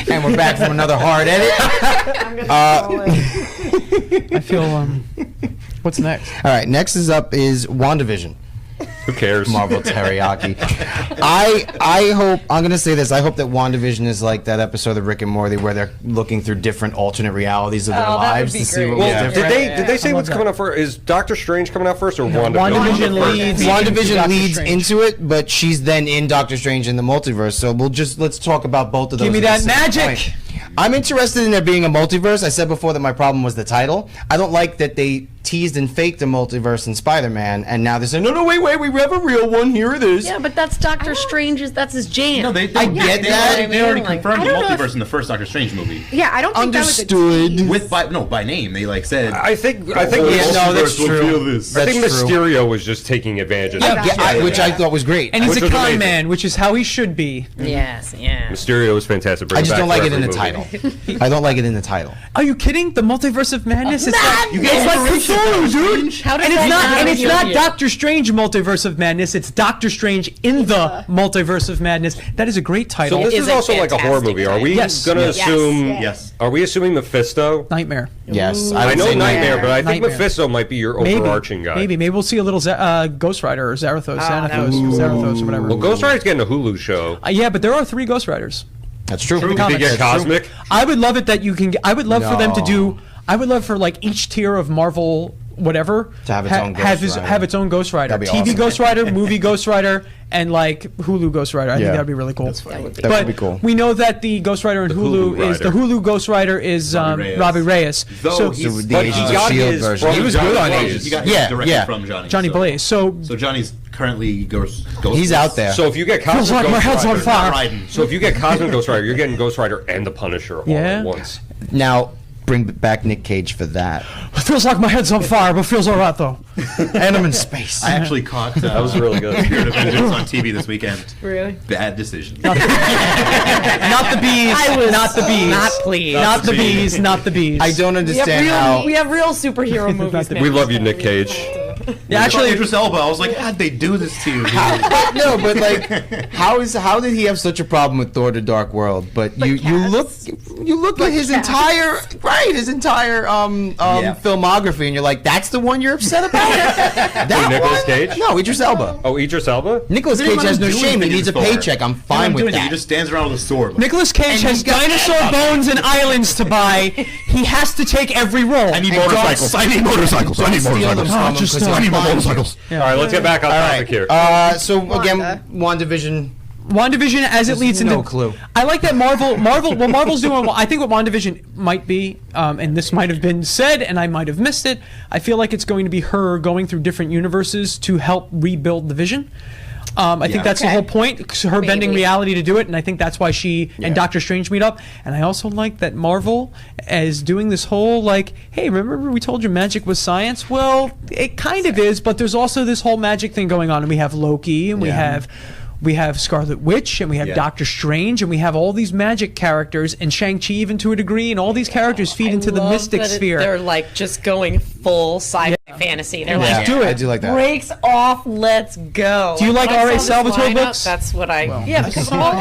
And we're back from another hard edit. I feel. What's next? All right, next is WandaVision. Who cares? Marvel teriyaki. I hope, I'm going to say this, I hope that WandaVision is like that episode of Rick and Morty where they're looking through different alternate realities of their Oh, that would lives be to see great. what Well, was did different. they say I what's love coming that. out first? Is Doctor Strange coming out first or WandaVision? WandaVision leads. WandaVision Doctor leads Strange. into it, but she's then in Doctor Strange in the multiverse. So let's talk about both of those. Give me at the that same magic. point. I'm interested in there being a multiverse. I said before that my problem was the title. I don't like that they teased and faked a multiverse in Spider-Man, and now they're saying, no, wait, we have a real one. Here it is. Yeah, but that's Doctor Strange's. That's his jam. No, I get they that. already, they already Like, confirmed I the don't know multiverse if- in the first Doctor Strange movie. Yeah, I don't think Understood. that was a tease. With by name, they like said. I think Yeah, no, that's multiverse will true. feel this. I think That's true. Mysterio was just taking advantage of that. Yeah, which I thought was great. And he's Which a was con amazing. man, which is how he should be. Yes, yeah. Mysterio was fantastic. Bring I it just back don't like for it in the every movie. title. I don't like it in the title. Are you kidding? The multiverse of madness? It's like Inspiration for Cthulhu, dude. How does And it's that not. And it's appeal not to you? Doctor Strange multiverse of madness. It's Doctor Strange in the multiverse of madness. That is a great So title. this It is is a also like a horror fantastic movie. Are we Yes. gonna Yes. assume? Yes. Yes. Are we assuming Mephisto? Nightmare. Yes, I would know say Nightmare, but I think Nightmare. Mephisto might be your Maybe. overarching guy. Maybe we'll see a little Ghost Rider or Zarathos, that Zarathos, or whatever. Well, Ghost Rider's getting a Hulu show. Yeah, but there are 3 Ghost Riders. That's true. Did he comics. get That's Cosmic? I would love it that you can. I would love for them to No. do. I would love for like each tier of Marvel, whatever, To have its own Ghost Rider. have its own Ghost Rider. That'd be TV awesome. Ghost Rider, movie Ghost Rider, and like Hulu Ghost Rider. I think Yeah. that'd be really cool. That would be. That But would be cool. we know that the Ghost Rider in Hulu Hulu is the Rider. Hulu Ghost Rider is Robbie Reyes. Robbie Reyes. Though So he's- So the But he Agents of got S.H.I.E.L.D. his version. from He was good on Johnny Agents. He got his Yeah, directly yeah. from Johnny. Johnny so. Blaze. So So Johnny's currently Ghost. He's out there. So if you get Feels Cosmic like my Ghost head's on Rider, fire. Riding. so if you get Cosmic Ghost Rider, you're getting Ghost Rider and the Punisher all Yeah. at once. Now, bring back Nick Cage for that. it feels like my head's on fire, but feels alright though. And I'm in space. I actually caught That was really good. Spirit of Vengeance on TV this weekend. Really? Bad decision. Not the bees. I was not the bees. not pleased. Not the bees. Not the bees. I don't We have understand real, how. we have real superhero movies now. We love you, Nick Cage. Yeah, actually, Idris Elba. I was like, how'd they do this to you? dude? No, but like, how did he have such a problem with Thor: The Dark World? But you look at his entire filmography, and you're like, that's the one you're upset about. That Nicolas one? Cage? No, Idris Elba. Oh, Idris Elba? Nicolas They didn't Cage let has him no do shame. He anything needs a in Thor. paycheck. I'm They fine don't do with anything. He that. just stands around with a sword. Nicolas Cage And has he's got- dinosaur bones and islands to buy. He has to take every role. I need And motorcycles. don't- I need motorcycles. I need Steal them motorcycles. from him just 'cause don't. he's I need more fine. motorcycles. All right, let's get back on All topic right. here. So again, Wanda. WandaVision. WandaVision as it leads no into. clue. I like that what Marvel's doing. I think what WandaVision might be, and this might have been said, and I might have missed it. I feel like it's going to be her going through different universes to help rebuild the Vision. I think that's the Okay. whole point. Her bending Maybe. reality to do it, and I think that's why she and Doctor Strange meet up. And I also like that Marvel is doing this whole like, hey, remember we told you magic was science? Well, it kind of is, but there's also this whole magic thing going on, and we have Loki, and we have we have Scarlet Witch, and we have Yeah. Doctor Strange, and we have all these magic characters, and Shang-Chi even to a degree, and all these characters feed into the love mystic that sphere. They're like just going full sci-fi fantasy. They're Yeah, like, do it. I do like that. breaks off, let's go. Do you like when I R.A. saw this Salvatore lineup, books? That's what I. Yeah, because all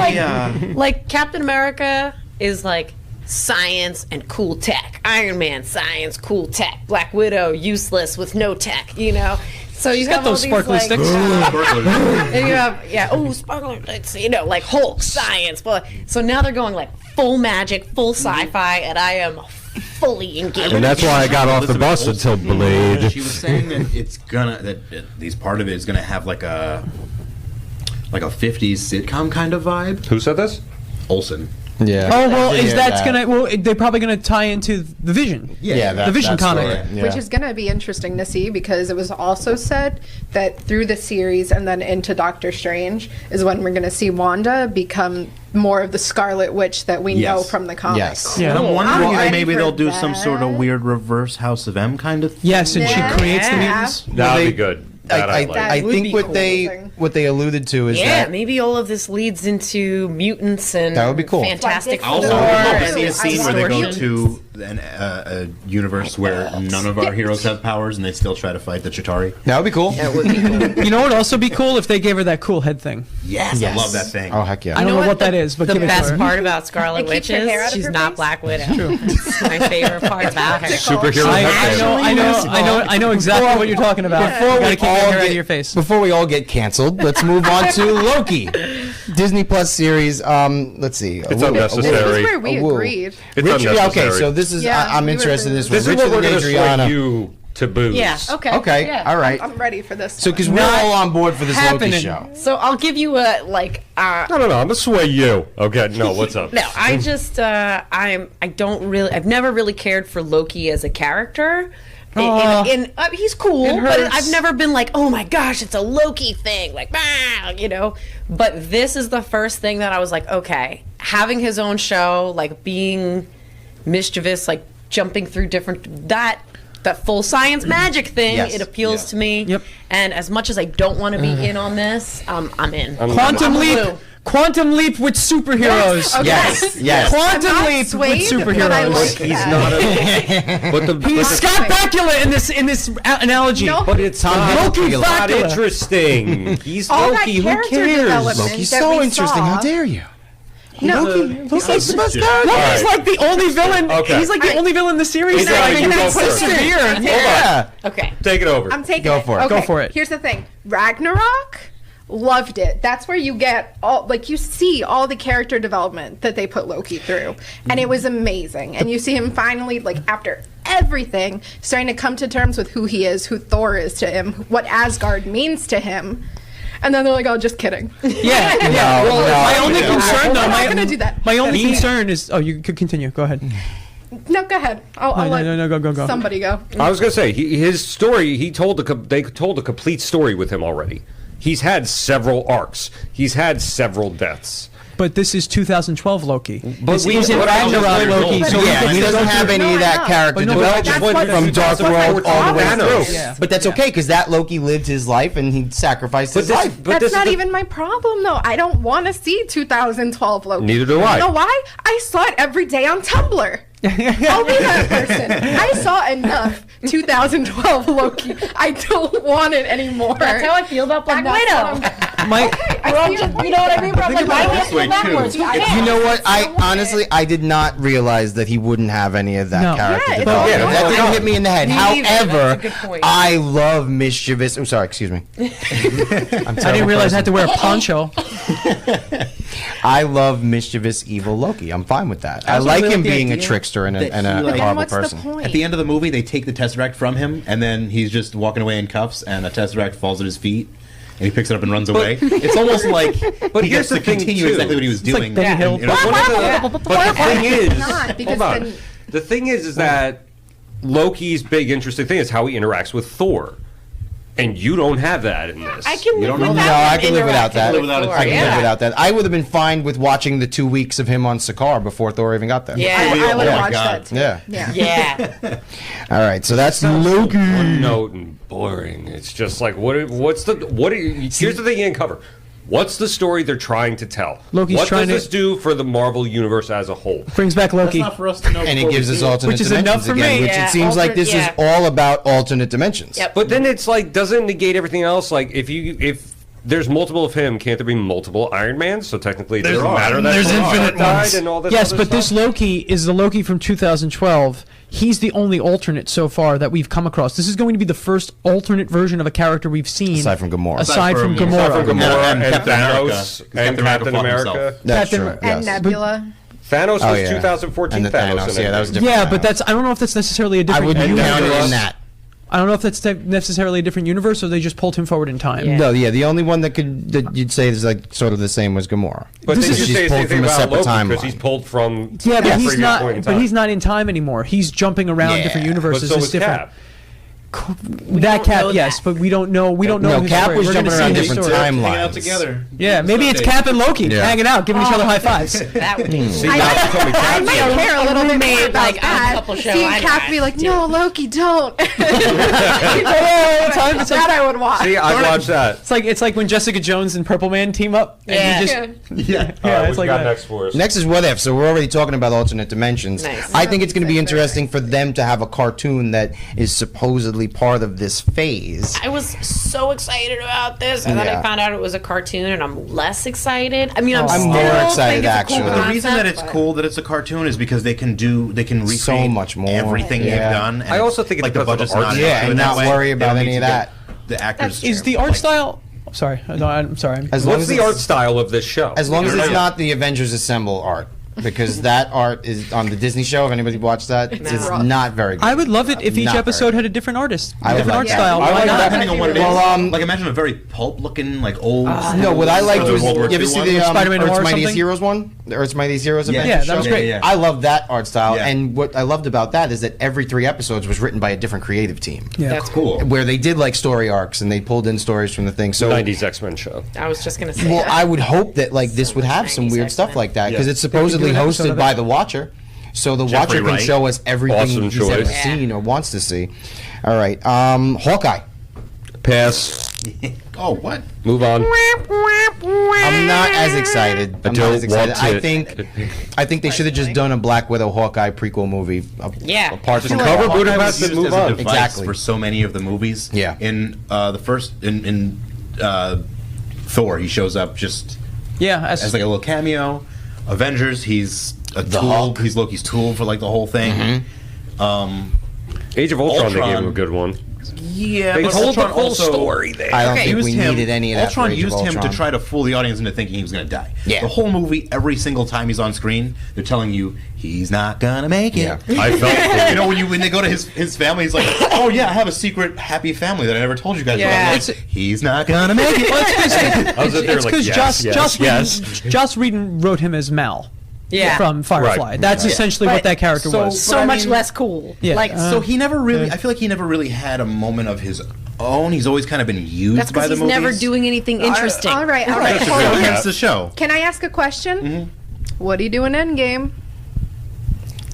like Captain America is like science and cool tech. Iron Man, science, cool tech. Black Widow, useless with no tech. You know. So you have got those all sparkly these, like, sticks. and you have sparkler. It's, like Hulk, science. But so now they're going like full magic, full sci-fi, and I am fully engaged. And that's why I got off the bus until Blade. She was saying that it's gonna that at least part of it is gonna have like a 50s sitcom kind of vibe. Who said this? Olsen. Yeah. Oh well, Yeah, is that's that. gonna? Well, they're probably gonna tie into the Vision. Yeah, the Vision that's comic. right. Yeah. Which is going to be interesting to see because it was also said that through the series and then into Doctor Strange is when we're going to see Wanda become more of the Scarlet Witch that we know Yes. from the comics. Yes. Yeah. And I'm wondering if ready maybe for they'll do some sort of that. weird reverse House of M kind of thing. Yes, and she creates the Yeah. mutants. That would they- be good. That I like. I would think be what cool. what they alluded to is Yeah, that maybe all of this leads into mutants and That would be cool. Fantastic Like Four. this. Also, I would love to and see a scene where they go distortions. to a universe where none of our heroes have powers and they still try to fight the Chitauri. that would be cool. That would be cool. You know what would also be cool if they gave her that cool head thing. Yes, Yes. I love that thing. Oh heck yeah! I don't know what that is, but the give it to best her. part about Scarlet It Witch keeps her hair out is of she's her not face? Black Widow. It's my favorite part about her. Superhero I head know exactly what you're talking about. Before You gotta we keep your all hair out get of your face. before we all get canceled, let's move on to Loki, Disney Plus series. Let's see. It's This is unnecessary. where we Whoa. agreed. It's Richard, unnecessary. okay, so this is Yeah, I'm we were interested in this one. This is Richard what we're and going to sway Adrianna. you to booze. Yeah. Okay. Okay, Yeah. all right. I'm ready for this. So because one. we're Not all on board for this happening. Loki show. So I'll give you a like. No, I'm going to sway you. Okay, no, what's up? No, I just I don't really. I've never really cared for Loki as a character. He's cool, It but hurts. I've never been like, oh my gosh, it's a Loki thing, like, But this is the first thing that I was like, okay, having his own show, like being mischievous, like jumping through different that full science magic thing, Yes. it appeals Yeah. to me. Yep. And as much as I don't want to be in on this, I'm in. Quantum I'm leap. blue. Quantum leap with superheroes. Okay. Yes, yes. Quantum I'm not leap with swayed, but I superheroes. like He's that. not a. But the, He's but Scott Bakula in this analogy. No. but it's Tom not, Hiddleston. it's not Bakula. interesting. He's All Loki. that Who character cares? development Loki's that so we interesting. saw. How dare you? No, He's like the best character. Loki's like the only villain. Okay. He's like the only villain in the series. Adrianna, that you can go first. persevere. Yeah. Okay. Take it over. I'm taking Go it. for it. Okay. Go for it. Here's the thing. Ragnarok, loved it. That's where you get all, like, you see all the character development that they put Loki through. And it was amazing. And you see him finally, like, after everything, starting to come to terms with who he is, who Thor is to him, what Asgard means to him. And then they're like, oh, just kidding. Yeah. No, My no, only no. concern, though, We're not gonna do that. My only concern is. Oh, you could continue. Go ahead. No, go ahead. I'll let No, go. somebody go. I was gonna say his story. They told a complete story with him already. He's had several arcs. He's had several deaths. But this is 2012 Loki. But This we- isn't but I was Ragnarok very Loki. old. So Yeah, he doesn't have any of that character But no, development that's what- from Dark World all the way Thanos. through. Yeah. But that's okay because that Loki lived his life and he sacrificed his life. That's not even my problem, though. I don't want to see 2012 Loki. Neither do I. You know why? I saw it every day on Tumblr. I'll be that person. I saw enough 2012 Loki. I don't want it anymore. That's how I feel about Black Widow. My, You know what I mean? But I'm like, why do we have to go backwards? You know what? I did not realize that he wouldn't have any of that Oh, Yeah, character it's development. all That good. didn't hit me in the head. Me neither. However, That's a good point. I love mischievous. I'm sorry, excuse me. I didn't realize I had to wear a poncho. I love mischievous evil Loki. I'm fine with that. I like really him like the being a idea trickster and that a he, like- But then horrible what's person. the point? At the end of the movie, they take the Tesseract from him, and then he's just walking away in cuffs, and a Tesseract falls at his feet, and he picks it up and runs away. It's almost like But he here's gets to the thing, continue too. exactly what he was like doing. Benny Hill. You know, But the thing is, not, because hold on. then- The thing is that Loki's big interesting thing is how he interacts with Thor, and you don't have that in this. I can You live don't know without No, I him can live without interacting that. with Live without it. Thor, I can yeah. live without that. I would have been fine with watching the 2 weeks of him on Sakaar before Thor even got there. Yeah. I would have Oh my watched God. that too. Yeah. Yeah. All right. So that's Loki. One note and boring. It's just like what? What's the what? Here's the thing you didn't cover. What's the story they're trying to tell? Loki's what trying does to- this do for the Marvel universe as a whole? Brings back That's Loki. not for us to know. And it before gives we us see it. alternate Which is dimensions enough for again, me. which Yeah, it seems like this is yeah. all about alternate dimensions. Yep. But then it's like, doesn't negate everything else? Like, if there's multiple of him, can't there be multiple Iron Mans? So technically, it doesn't matter that There's Thor infinite died ones. and all this. Yes, other but this stuff? Loki is the Loki from 2012. He's the only alternate so far that we've come across. This is going to be the first alternate version of a character we've seen. Aside from Gamora. Aside from Aside Gamora. from Gamora And and Captain America. Thanos Because and Captain fought America. himself. That's Captain- true. And yes. Nebula. Thanos Oh, was yeah. 2014 And the Thanos, yeah, that was different. Yeah, but that's I don't know if that's necessarily a I different wouldn't universe. count it in that. I don't know if that's necessarily a different universe or they just pulled him forward in time. Yeah. No, yeah, the only one that you'd say is like sort of the same was Gamora. But This then is- you she's say the pulled same thing from a about separate Loki because timeline. he's pulled from Yeah, a but he's previous not. point in But time. he's not in time anymore. He's jumping around Yeah. different But universes. so It's was different. Cap. That don't Cap, know yes, that. but we don't know. We don't know. No, his Cap story. was We're jumping gonna around see his different story. timelines. Hanging out together. Yeah, maybe it's Cap and Loki Yeah. hanging out, giving each other high fives. That would be See, I, now you told me I Cap. might care a little bit more roommate, about like, on a that. couple show, Seeing I'd Cap be like, no, Loki, don't. It's That I would watch. See, I'd watch that. It's like when Jessica Jones and Purple Man team up. And Yeah. you just, Yeah. yeah, What it's you like got that. next for us? Next is What If, so we're already talking about alternate dimensions. Nice. I think it's going to be interesting for them to have a cartoon that is supposedly part of this phase. I was so excited about this, and then Yeah. I found out it was a cartoon, and I'm less excited. I mean, I'm I'm still more think excited, it's a actually. cool The The concept, reason that it's but- cool that it's a cartoon is because they can recreate So much more. everything Yeah. they've done. And I also think it like the depends on the budget's art not style. Yeah, good and that not way. worry They about don't any need of to that. get The actors Is the art style? Sorry, no, I'm sorry. As long What's as the it's- art style of this show? As long as it's Yeah. not the Avengers Assemble art, because that art is on the Disney show. If anybody watched that, it's rough. not very good. I would love it if each Not very episode good. had a different artist, I would different like art that. style. I Why like not? that. Depending on what it is. Well, like imagine a very pulp looking, like old. No, what I liked the was, you World War ever II see one? the Spider-Man Noir Earth's or Mightiest something? Heroes one? The Earth's Mightiest Heroes Yeah. Avengers Yeah, that was show? great. Yeah. I love that art style, Yeah. and what I loved about that is that every 3 episodes was written by a different creative team. Yeah. That's Cool. Where they did like story arcs and they pulled in stories from the thing. So 90s X-Men show. I was just gonna say. well, that. I would hope that like this would have some 90s weird stuff X-Men. like that because Yeah. it's supposedly do an episode hosted of by it. the Watcher, so the Jeffrey Watcher can Wright. show us everything Awesome he's ever choice. seen or wants to see. All right, Hawkeye. Pass. Oh, what? Move on. I'm not as excited. I'm don't not as excited. want I to- think they should have just done a Black Widow Hawkeye prequel movie. Yeah. Apart from Cover that. Buddha Hawkeye Pass was and used move as a on. device Exactly. for so many of the movies. Yeah. In the first in Thor, he shows up just Yeah, as like a little cameo. Avengers, he's a The tool. Hulk. He's Loki's tool for like the whole thing. Age of Ultron, they Ultron. gave him a good one. Yeah, They but told the Ultron whole also story there. I don't Okay. think used we him- needed any of that. Ultron for Age of used him to Ultron. try to fool the audience into thinking he was going to die. Yeah. The whole movie, every single time he's on screen, they're telling you he's not gonna make it. Yeah. I felt You know, when they go to his family, he's like, "Oh yeah, I have a secret happy family that I never told you guys Yeah. about." Like, he's not gonna make it. Well, it's I was there because like, yes, Joss Whedon wrote him as Mal. Yeah. From Firefly. Right. That's essentially what But- that character So- was. so But I much mean- less cool. Yeah. Like, So he never really. I feel like he never really had a moment of his own. He's always kind of been used that's by because the he's movies. never doing anything interesting. All right. Right. That's a good Hence hat. the show. Can I ask a question? What'd he do in Endgame?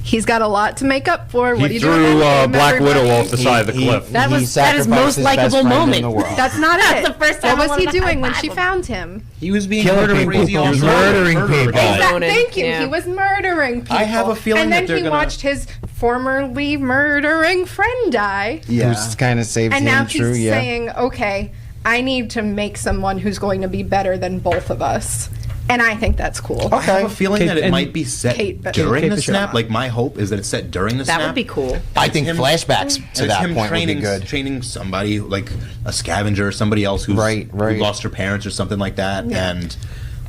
He's got a lot to make up for. What He he do in threw Endgame, Black everybody? Widow off the side of the cliff. That He was- that is sacrificed most his best likable friend in moment. the world. That's not it. the first time I What was he wanted to doing when high she five him. found him? He was being Killing crazy people. on He was the murdering murder people. guy. Exactly. Thank you. Yeah. He was murdering people. I have a feeling and then that they're he gonna- watched his formerly murdering friend die. Who's kind of saved And him. now he's True, yeah. saying, okay, I need to make someone who's going to be better than both of us. And I think that's cool. I have a feeling Kate- that it and might be set Kate Bishop. during Kate the Bishop. snap. Like my hope is that it's set during the snap. That would be cool. I think him- flashbacks And to it's that him point would be training, good. training somebody like a scavenger or somebody else who's Right. who lost her parents or something like that, and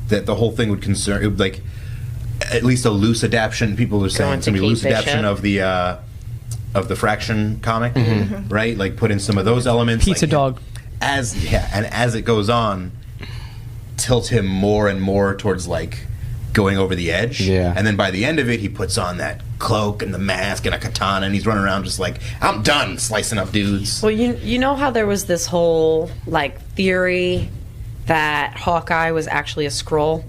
that the whole thing would concern it would, like at least a loose adaptation. People are saying Going it's gonna to be a loose Kate adaptation Bishop. of the Fraction comic, right? Like put in some of those elements. Pizza like, Dog. as it goes on, tilt him more and more towards like going over the edge. Yeah. And then by the end of it, he puts on that cloak and the mask and a katana, and he's running around just like, I'm done slicing up dudes. Well, you know how there was this whole like theory that Hawkeye was actually a Skrull.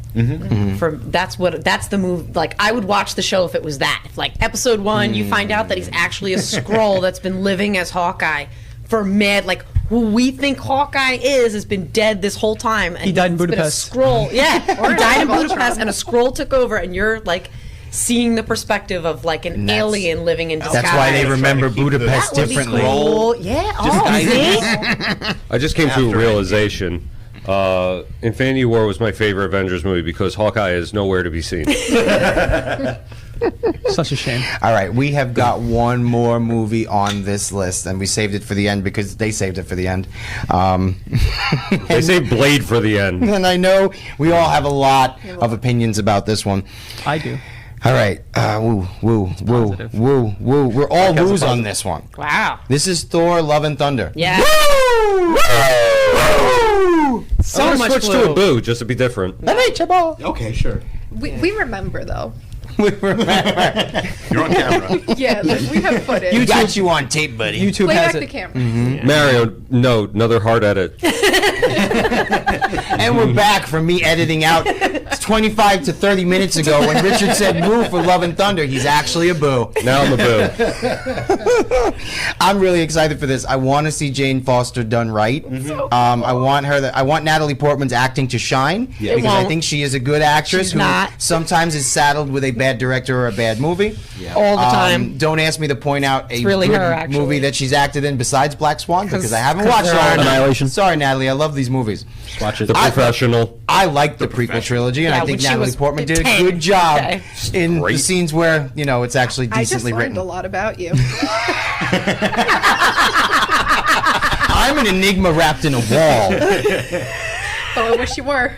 That's the move. Like I would watch the show if it was that. If, like episode 1, you find out that he's actually a Skrull that's been living as Hawkeye for like who we think Hawkeye is has been dead this whole time. And He died in it's been Budapest. A scroll, yeah, he died in Ultron. Budapest, and a scroll took over, and you're like seeing the perspective of like an alien living in disguise. That's why they remember Trying to keep Budapest That would be differently. cool. Yeah. Oh, see? I just came to a After realization. Infinity War was my favorite Avengers movie because Hawkeye is nowhere to be seen. Such a shame. All right, we have got one more movie on this list, and we saved it for the end because they saved it for the end. They say Blade for the end. And I know we all have a lot of opinions about this one. I do. All right, woo, woo, woo, positive. woo, woo. We're all woos on this one. Wow. This is Thor: Love and Thunder. Yeah. Woo! Woo! So I'm much gonna switch to a blue. boo just to be different. Okay, sure. We remember though. We remember. You're on camera. Yeah, we have footage. We got you on tape, buddy. YouTube Play has back it. the camera. Mario, no, another hard edit. And we're back from me editing out 25 to 30 minutes ago when Richard said boo for Love and Thunder. He's actually a boo. Now I'm a boo. I'm really excited for this. I want to see Jane Foster done right. I want her. I want Natalie Portman's acting to shine because I won't. think she is a good actress She's who not. sometimes is saddled with a bad director or a bad movie. All the time. Don't ask me to point out a really good her, actually. movie that she's acted in besides Black Swan because I haven't 'cause watched there all are of them. Annihilation. Sorry, Natalie. I love these movies. Watch it. The Professional. I like the prequel trilogy, and Yeah, I think when she Natalie was Portman did a 10. good job Okay. in the Great. scenes where it's actually I just decently learned written. a lot about you. I'm an enigma wrapped in a wall. Oh, I wish you were.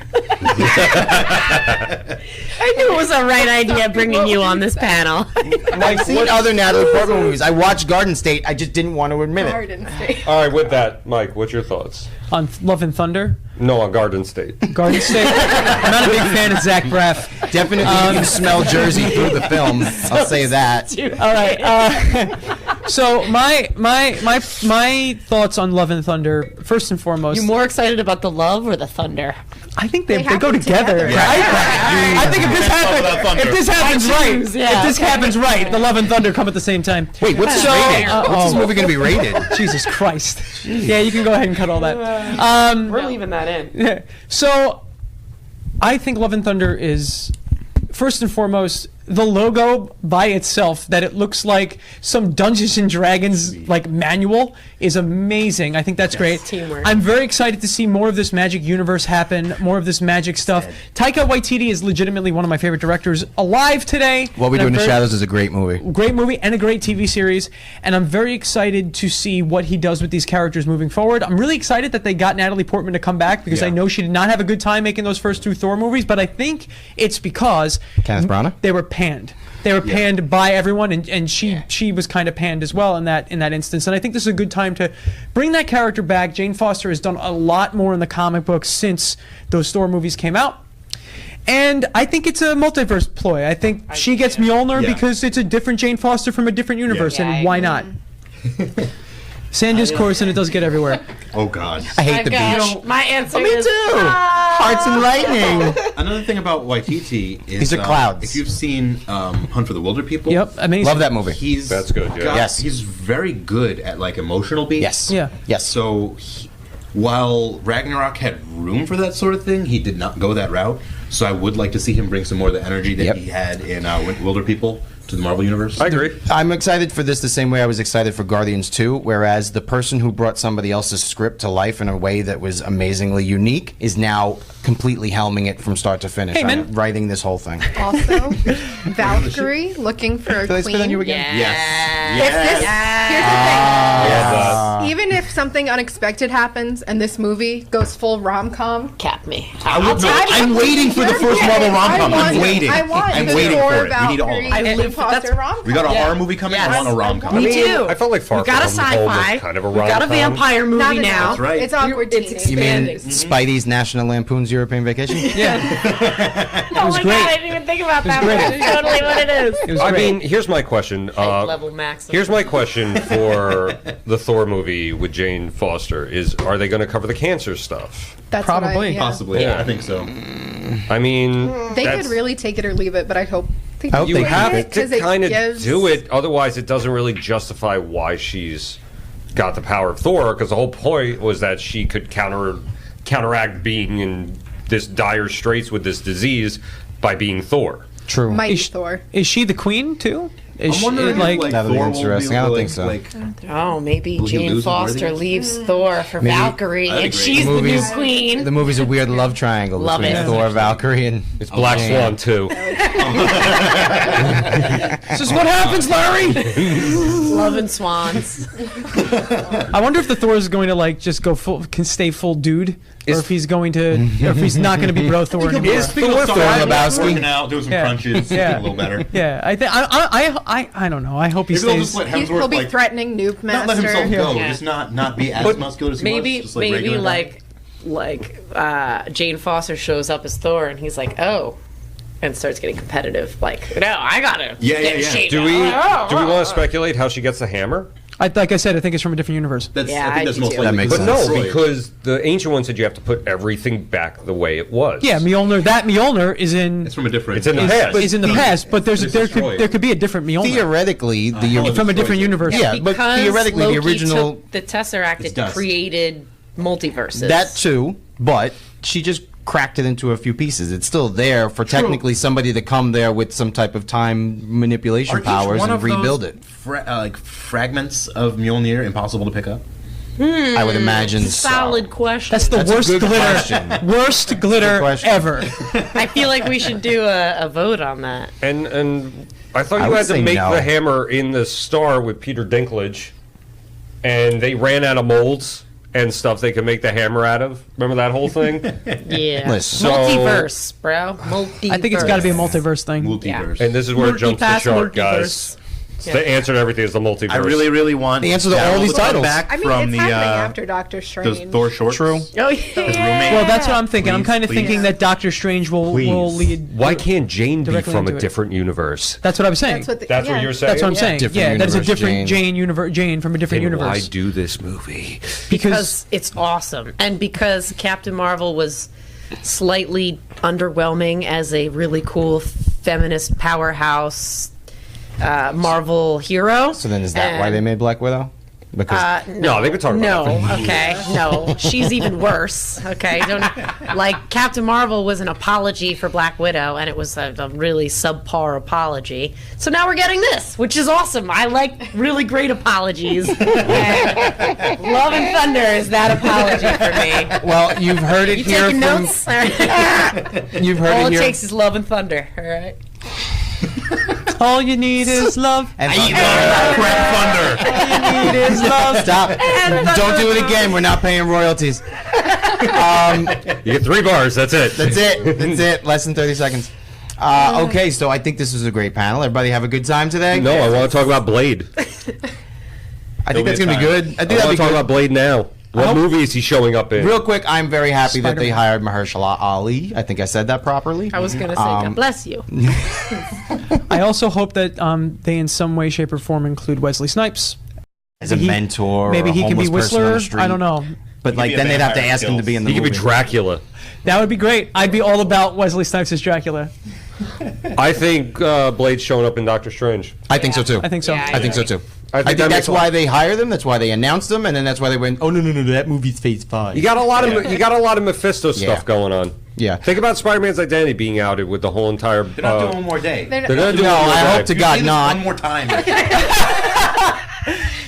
I knew it was the right idea bringing you on this panel. I've seen other Natalie Portman movies. I watched Garden State. I just didn't want to admit it. Garden State. All right, with that, Mike, what's your thoughts? On Love and Thunder, No, on Garden State. Garden State. I'm not a big fan of Zach Braff. Definitely you can smell Jersey through the film. I'll say that. All right. So my thoughts on Love and Thunder. First and foremost, You more excited about the love or the thunder? I think they go happen together. together. I think if this happens right, yeah, if this happens right, the Love and Thunder come at the same time. Wait, what's this So- rated? What's this movie going to be rated? Jesus Christ. Yeah, you can go ahead and cut all that. We're leaving that in. Yeah. So, I think Love and Thunder is, first and foremost, the logo by itself, that it looks like some Dungeons and Dragons like manual, is amazing. I think that's great. Teamwork. I'm very excited to see more of this magic universe happen, more of this magic stuff. Taika Waititi is legitimately one of my favorite directors alive today. What We and Do I'm in the very- Shadows is a great movie. Great movie and a great TV series, and I'm very excited to see what he does with these characters moving forward. I'm really excited that they got Natalie Portman to come back because I know she did not have a good time making those first two Thor movies, but I think it's because Kenneth Branagh? they were panned. They were panned by everyone, and she was kind of panned as well in that instance. And I think this is a good time to bring that character back. Jane Foster has done a lot more in the comic books since those Thor movies came out. And I think it's a multiverse ploy. I think she gets Mjolnir because it's a different Jane Foster from a different universe, Yeah, I and why agree. not? Sand is coarse and it does get everywhere. Oh God. I hate the beach. My answer Me is too. Hearts and lightning. Another thing about Waititi is These are clouds. If you've seen Hunt for the Wilder People, Yep, amazing. Love that movie. That's good, yeah. Yes. He's very good at like emotional beats. Yes. Yeah. Yes. So while Ragnarok had room for that sort of thing, he did not go that route. So I would like to see him bring some more of the energy that Yep. he had in Wilder People to the Marvel Universe. I agree. I'm excited for this the same way I was excited for Guardians 2, whereas the person who brought somebody else's script to life in a way that was amazingly unique is now completely helming it from start to finish. Hey, I'm man. writing this whole thing. Also, Valkyrie looking for a Did I spit on you queen. again? Yes. If this, here's the thing. Even if something unexpected happens and this movie goes full rom-com, Cap me. I'm waiting for the first Marvel rom-com. I'm waiting. I want I'm the waiting Thor, for it. We need all of Valkyrie, it. I Jane live for- Foster that's- rom-com. We got a horror movie coming. Yes. I want a rom-com. Me too. I felt like Far We got a From Home was sci-fi. kind of a We got a rom-com. vampire movie Not now. enough. That's right. It's awkward It's teenage. You mean expanding. Spidey's National Lampoon's European Vacation? Yeah. Oh was my great. god, I didn't even think about that. great. But that's totally what it is. It was I great. mean, here's my question. Level max. Here's my question for the Thor movie with Jane Foster: are they going to cover the cancer stuff? That's Probably. what Possibly. Yeah. I think so. I mean, They that's- could really take it or leave it, but I hope they I hope you they have keep it, to 'cause it kind of gives- do it, otherwise it doesn't really justify why she's got the power of Thor, because the whole point was that she could counteract being in this dire straits with this disease by being Thor. True. Mighty Thor. Is she the queen too? Is I'm she, wondering like, if, That would be Thor will interesting. be I don't like- think so. like- Oh, maybe Will he Jane lose his Foster worthiness? leaves Thor for Valkyrie, That'd be and great. she's the new queen. The movie's a weird love triangle Love between it. Thor, Valkyrie, and It's Black Jane. Swan too. this is what happens, Larry. Love and swans. I wonder if the Thor is going to like just go full, can stay full dude, or if he's going to, or if he's not going to be bro Thor anymore. Is Thor Lebowski? Working out, doing some Yeah. crunches, Yeah. a little better. Yeah, I think I don't know. I hope he Maybe they'll stays. just let He'll Hemsworth be like threatening Nuke not let Master. himself go, Yeah. just not be as But muscular as he Maybe, was. Just like maybe regular like Jane Foster shows up as Thor, and he's like, oh, and starts getting competitive. Like, no, I gotta Yeah, get yeah, yeah. shape Do we up. want to speculate how she gets the hammer? Like I said, I think it's from a different universe. That's, Yeah, I think I that's do most too. likely. That makes But sense. no, because the ancient one said you have to put everything back the way it was. Yeah, Mjolnir. That Mjolnir is in It's from a different. It's in the is, past. is in the past, but It's there destroyed. could be a different Mjolnir Theoretically, from a different universe. Yeah, but Because theoretically, the Loki original took the Tesseract, It's it dust. created multiverses. that too, but she just cracked it into a few pieces. It's still there for technically somebody to come there with some type of time manipulation Are each powers one and of those rebuild it. like fragments of Mjolnir impossible to pick up? I would imagine Solid so. question. That's the That's a worst good glitter, question. worst glitter question. ever. I feel like we should do a vote on that. And I thought I you would had to say make no. the hammer in the Star with Peter Dinklage, and they ran out of molds and stuff they could make the hammer out of. Remember that whole thing? Yeah. Listen. So- Multiverse, bro. Multiverse. I think it's got to be a multiverse thing. Multiverse. And this is where it jumps the Multipass, shark, multiverse. guys. The answer to everything is the multiverse. I really, really want The answer to all Daryl these to come titles. back I mean, from it's the happening after Doctor Strange. those Thor shorts. True. Oh, yeah. Well, that's what I'm thinking. I'm Please, kind of please. thinking that Doctor Strange will Please. lead. Why can't Jane be Directly from a into it. different universe? That's what I'm saying. That's what, the, That's yeah. what you're saying? That's what I'm saying. Different Yeah, that is a universe, different Jane from a different Then why universe. do this movie? Because it's awesome. And because Captain Marvel was slightly underwhelming as a really cool feminist powerhouse Marvel hero. So then, is that why they made Black Widow? Because No, they've been talking No, about that. okay, no. She's even worse. Okay, don't like Captain Marvel was an apology for Black Widow, and it was a really subpar apology. So now we're getting this, which is awesome. I like really great apologies. And Love and Thunder is that apology for me. well, you've heard it You here taking from. notes? All right. You've heard All it it here. takes is Love and Thunder. All right. All you need is love. and Crap Thunder. All you need is love. Stop! Don't do it again. We're not paying royalties. You get 3 bars, that's it. That's it. That's it. Less than 30 seconds. Okay, so I think this was a great panel. Everybody have a good time today? No, I want to talk about Blade. I think that's be going to be time. good. I think I that'll want be to talk good. about Blade now. What hope- movie is he showing up in? Real quick, I'm very happy that they Spider-Man. hired Mahershala Ali. I think I said that properly. I was gonna say, God bless you. I also hope that they, in some way, shape, or form, include Wesley Snipes. As a He- mentor, Maybe or a he can be homeless person on Whistler. the street. I don't know. But He like, could be a then they'd have to vampire ask him to be in the He could movie. be Dracula. That would be great. I'd be all about Wesley Snipes as Dracula. I think Blade's showing up in Doctor Strange. I think so too. I think so. Yeah, I think so too. I I think think that that's makes a why lot- they hired them. That's why they announced them, and then that's why they went. Oh no, that movie's Phase 5. You got a lot of Mephisto stuff going on. Yeah. Think about Spider-Man's identity being outed with the whole entire. They're not doing one more day. They're They're gonna do No, it one I more hope day. to God Say this not. one more time.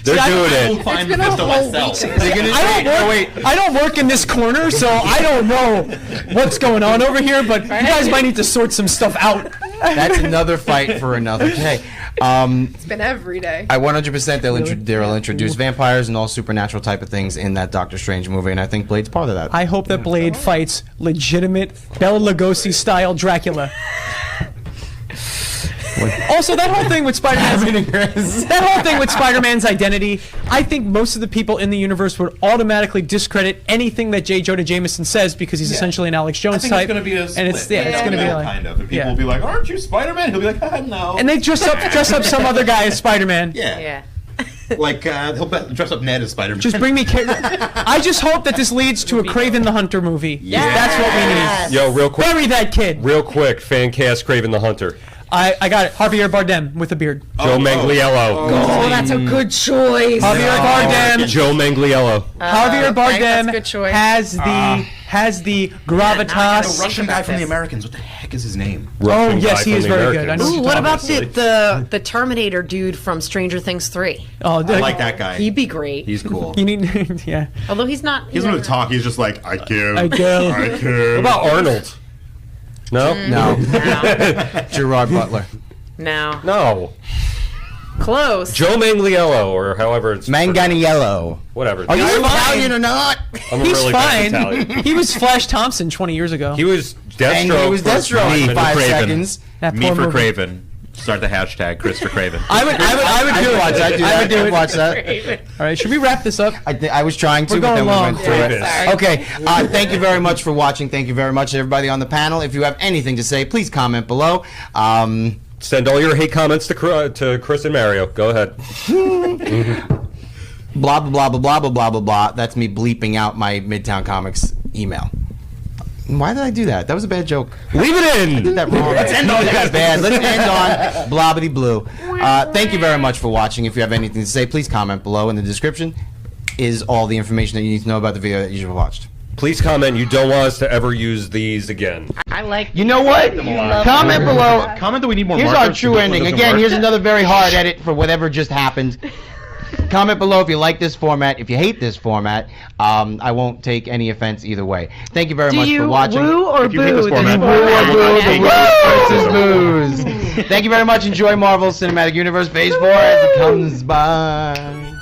They're doing I will it. find been a Mephisto whole myself. They're gonna say, no, wait. I don't work in this corner, so I don't know what's going on over here, but you guys might need to sort some stuff out. That's another fight for another day. It's been every day. I 100% they'll introduce vampires and all supernatural type of things in that Doctor Strange movie, and I think Blade's part of that. I hope that Blade fights legitimate Bela Lugosi style Dracula. Also, that whole thing with Spider-Man's identity, I think most of the people in the universe would automatically discredit anything that J. Jonah Jameson says because he's essentially an Alex I Jones think type. it's going to be a split. and it's going to be like, kind of. And people yeah. will be like, "Aren't you Spider-Man?" He'll be like, "No." and they dress up some other guy as Spider-Man. yeah. Yeah. Like he'll dress up Ned as Spider-Man. Just bring me. I just hope that this leads to a Kraven the Hunter movie. Yeah. That's what we need. Yo, real quick. Bury that kid. Real quick, fan cast Craven the Hunter. I got it. Javier Bardem with a beard. Joe Manganiello. Oh, that's a good choice. Javier Bardem. Joe Manganiello. Javier okay, that's Bardem a good choice. has the now I gotta gravitas. The Russian Think guy about from The this. Americans. What the heck is his name? Oh Russian yes, guy he from is The very good. I know Americans. what Ooh, you're what talking about the Terminator dude from Stranger Things 3? Oh, I like that guy. He'd be great. He's cool. You need, yeah. Although he's not. He doesn't really talk. He's just like, I care. I care. I care. What about Arnold? No? No. No. Gerard Butler. No. No. Close. Joe Manganiello, or however it's Manganiello. whatever. Are you He's Italian or not? I'm a He's really bad fine. Italian. He was Flash Thompson 20 years ago. He was Deathstroke. And he was for Deathstroke five in minutes. 5 Craven. seconds. That Me poor for movie. Craven. Start the hashtag Chris for Craven. I would do I'd it. watch that. I would do I'd it. watch that. All right, should we wrap this up? I was trying to, We're but then going we long. went through it. Sorry. Okay, thank you very much for watching. Thank you very much, everybody on the panel. If you have anything to say, please comment below. Send all your hate comments to Chris and Mario. Go ahead. Blah, blah, blah, blah, blah, blah, blah, blah, blah. That's me bleeping out my Midtown Comics email. Why did I do that? That was a bad joke. Leave it I in. did that wrong. Let's end on that. Bad. Let's end on blobbity blue. Thank you very much for watching. If you have anything to say, please comment below. In the description is all the information that you need to know about the video that you just watched. Please comment. You don't want us to ever use these again. I like. You know what? Comment below. Comment that we need more Here's markers our true so this one ending. doesn't Again, work. here's another very hard edit for whatever just happened. Comment below if you like this format. If you hate this format, I won't take any offense either way. Thank you very much for watching. woo or If you hate this boo? format, Woo or boo, Okay. the woo versus booze. Thank you very much. Enjoy Marvel Cinematic Universe Phase 4 as it comes by.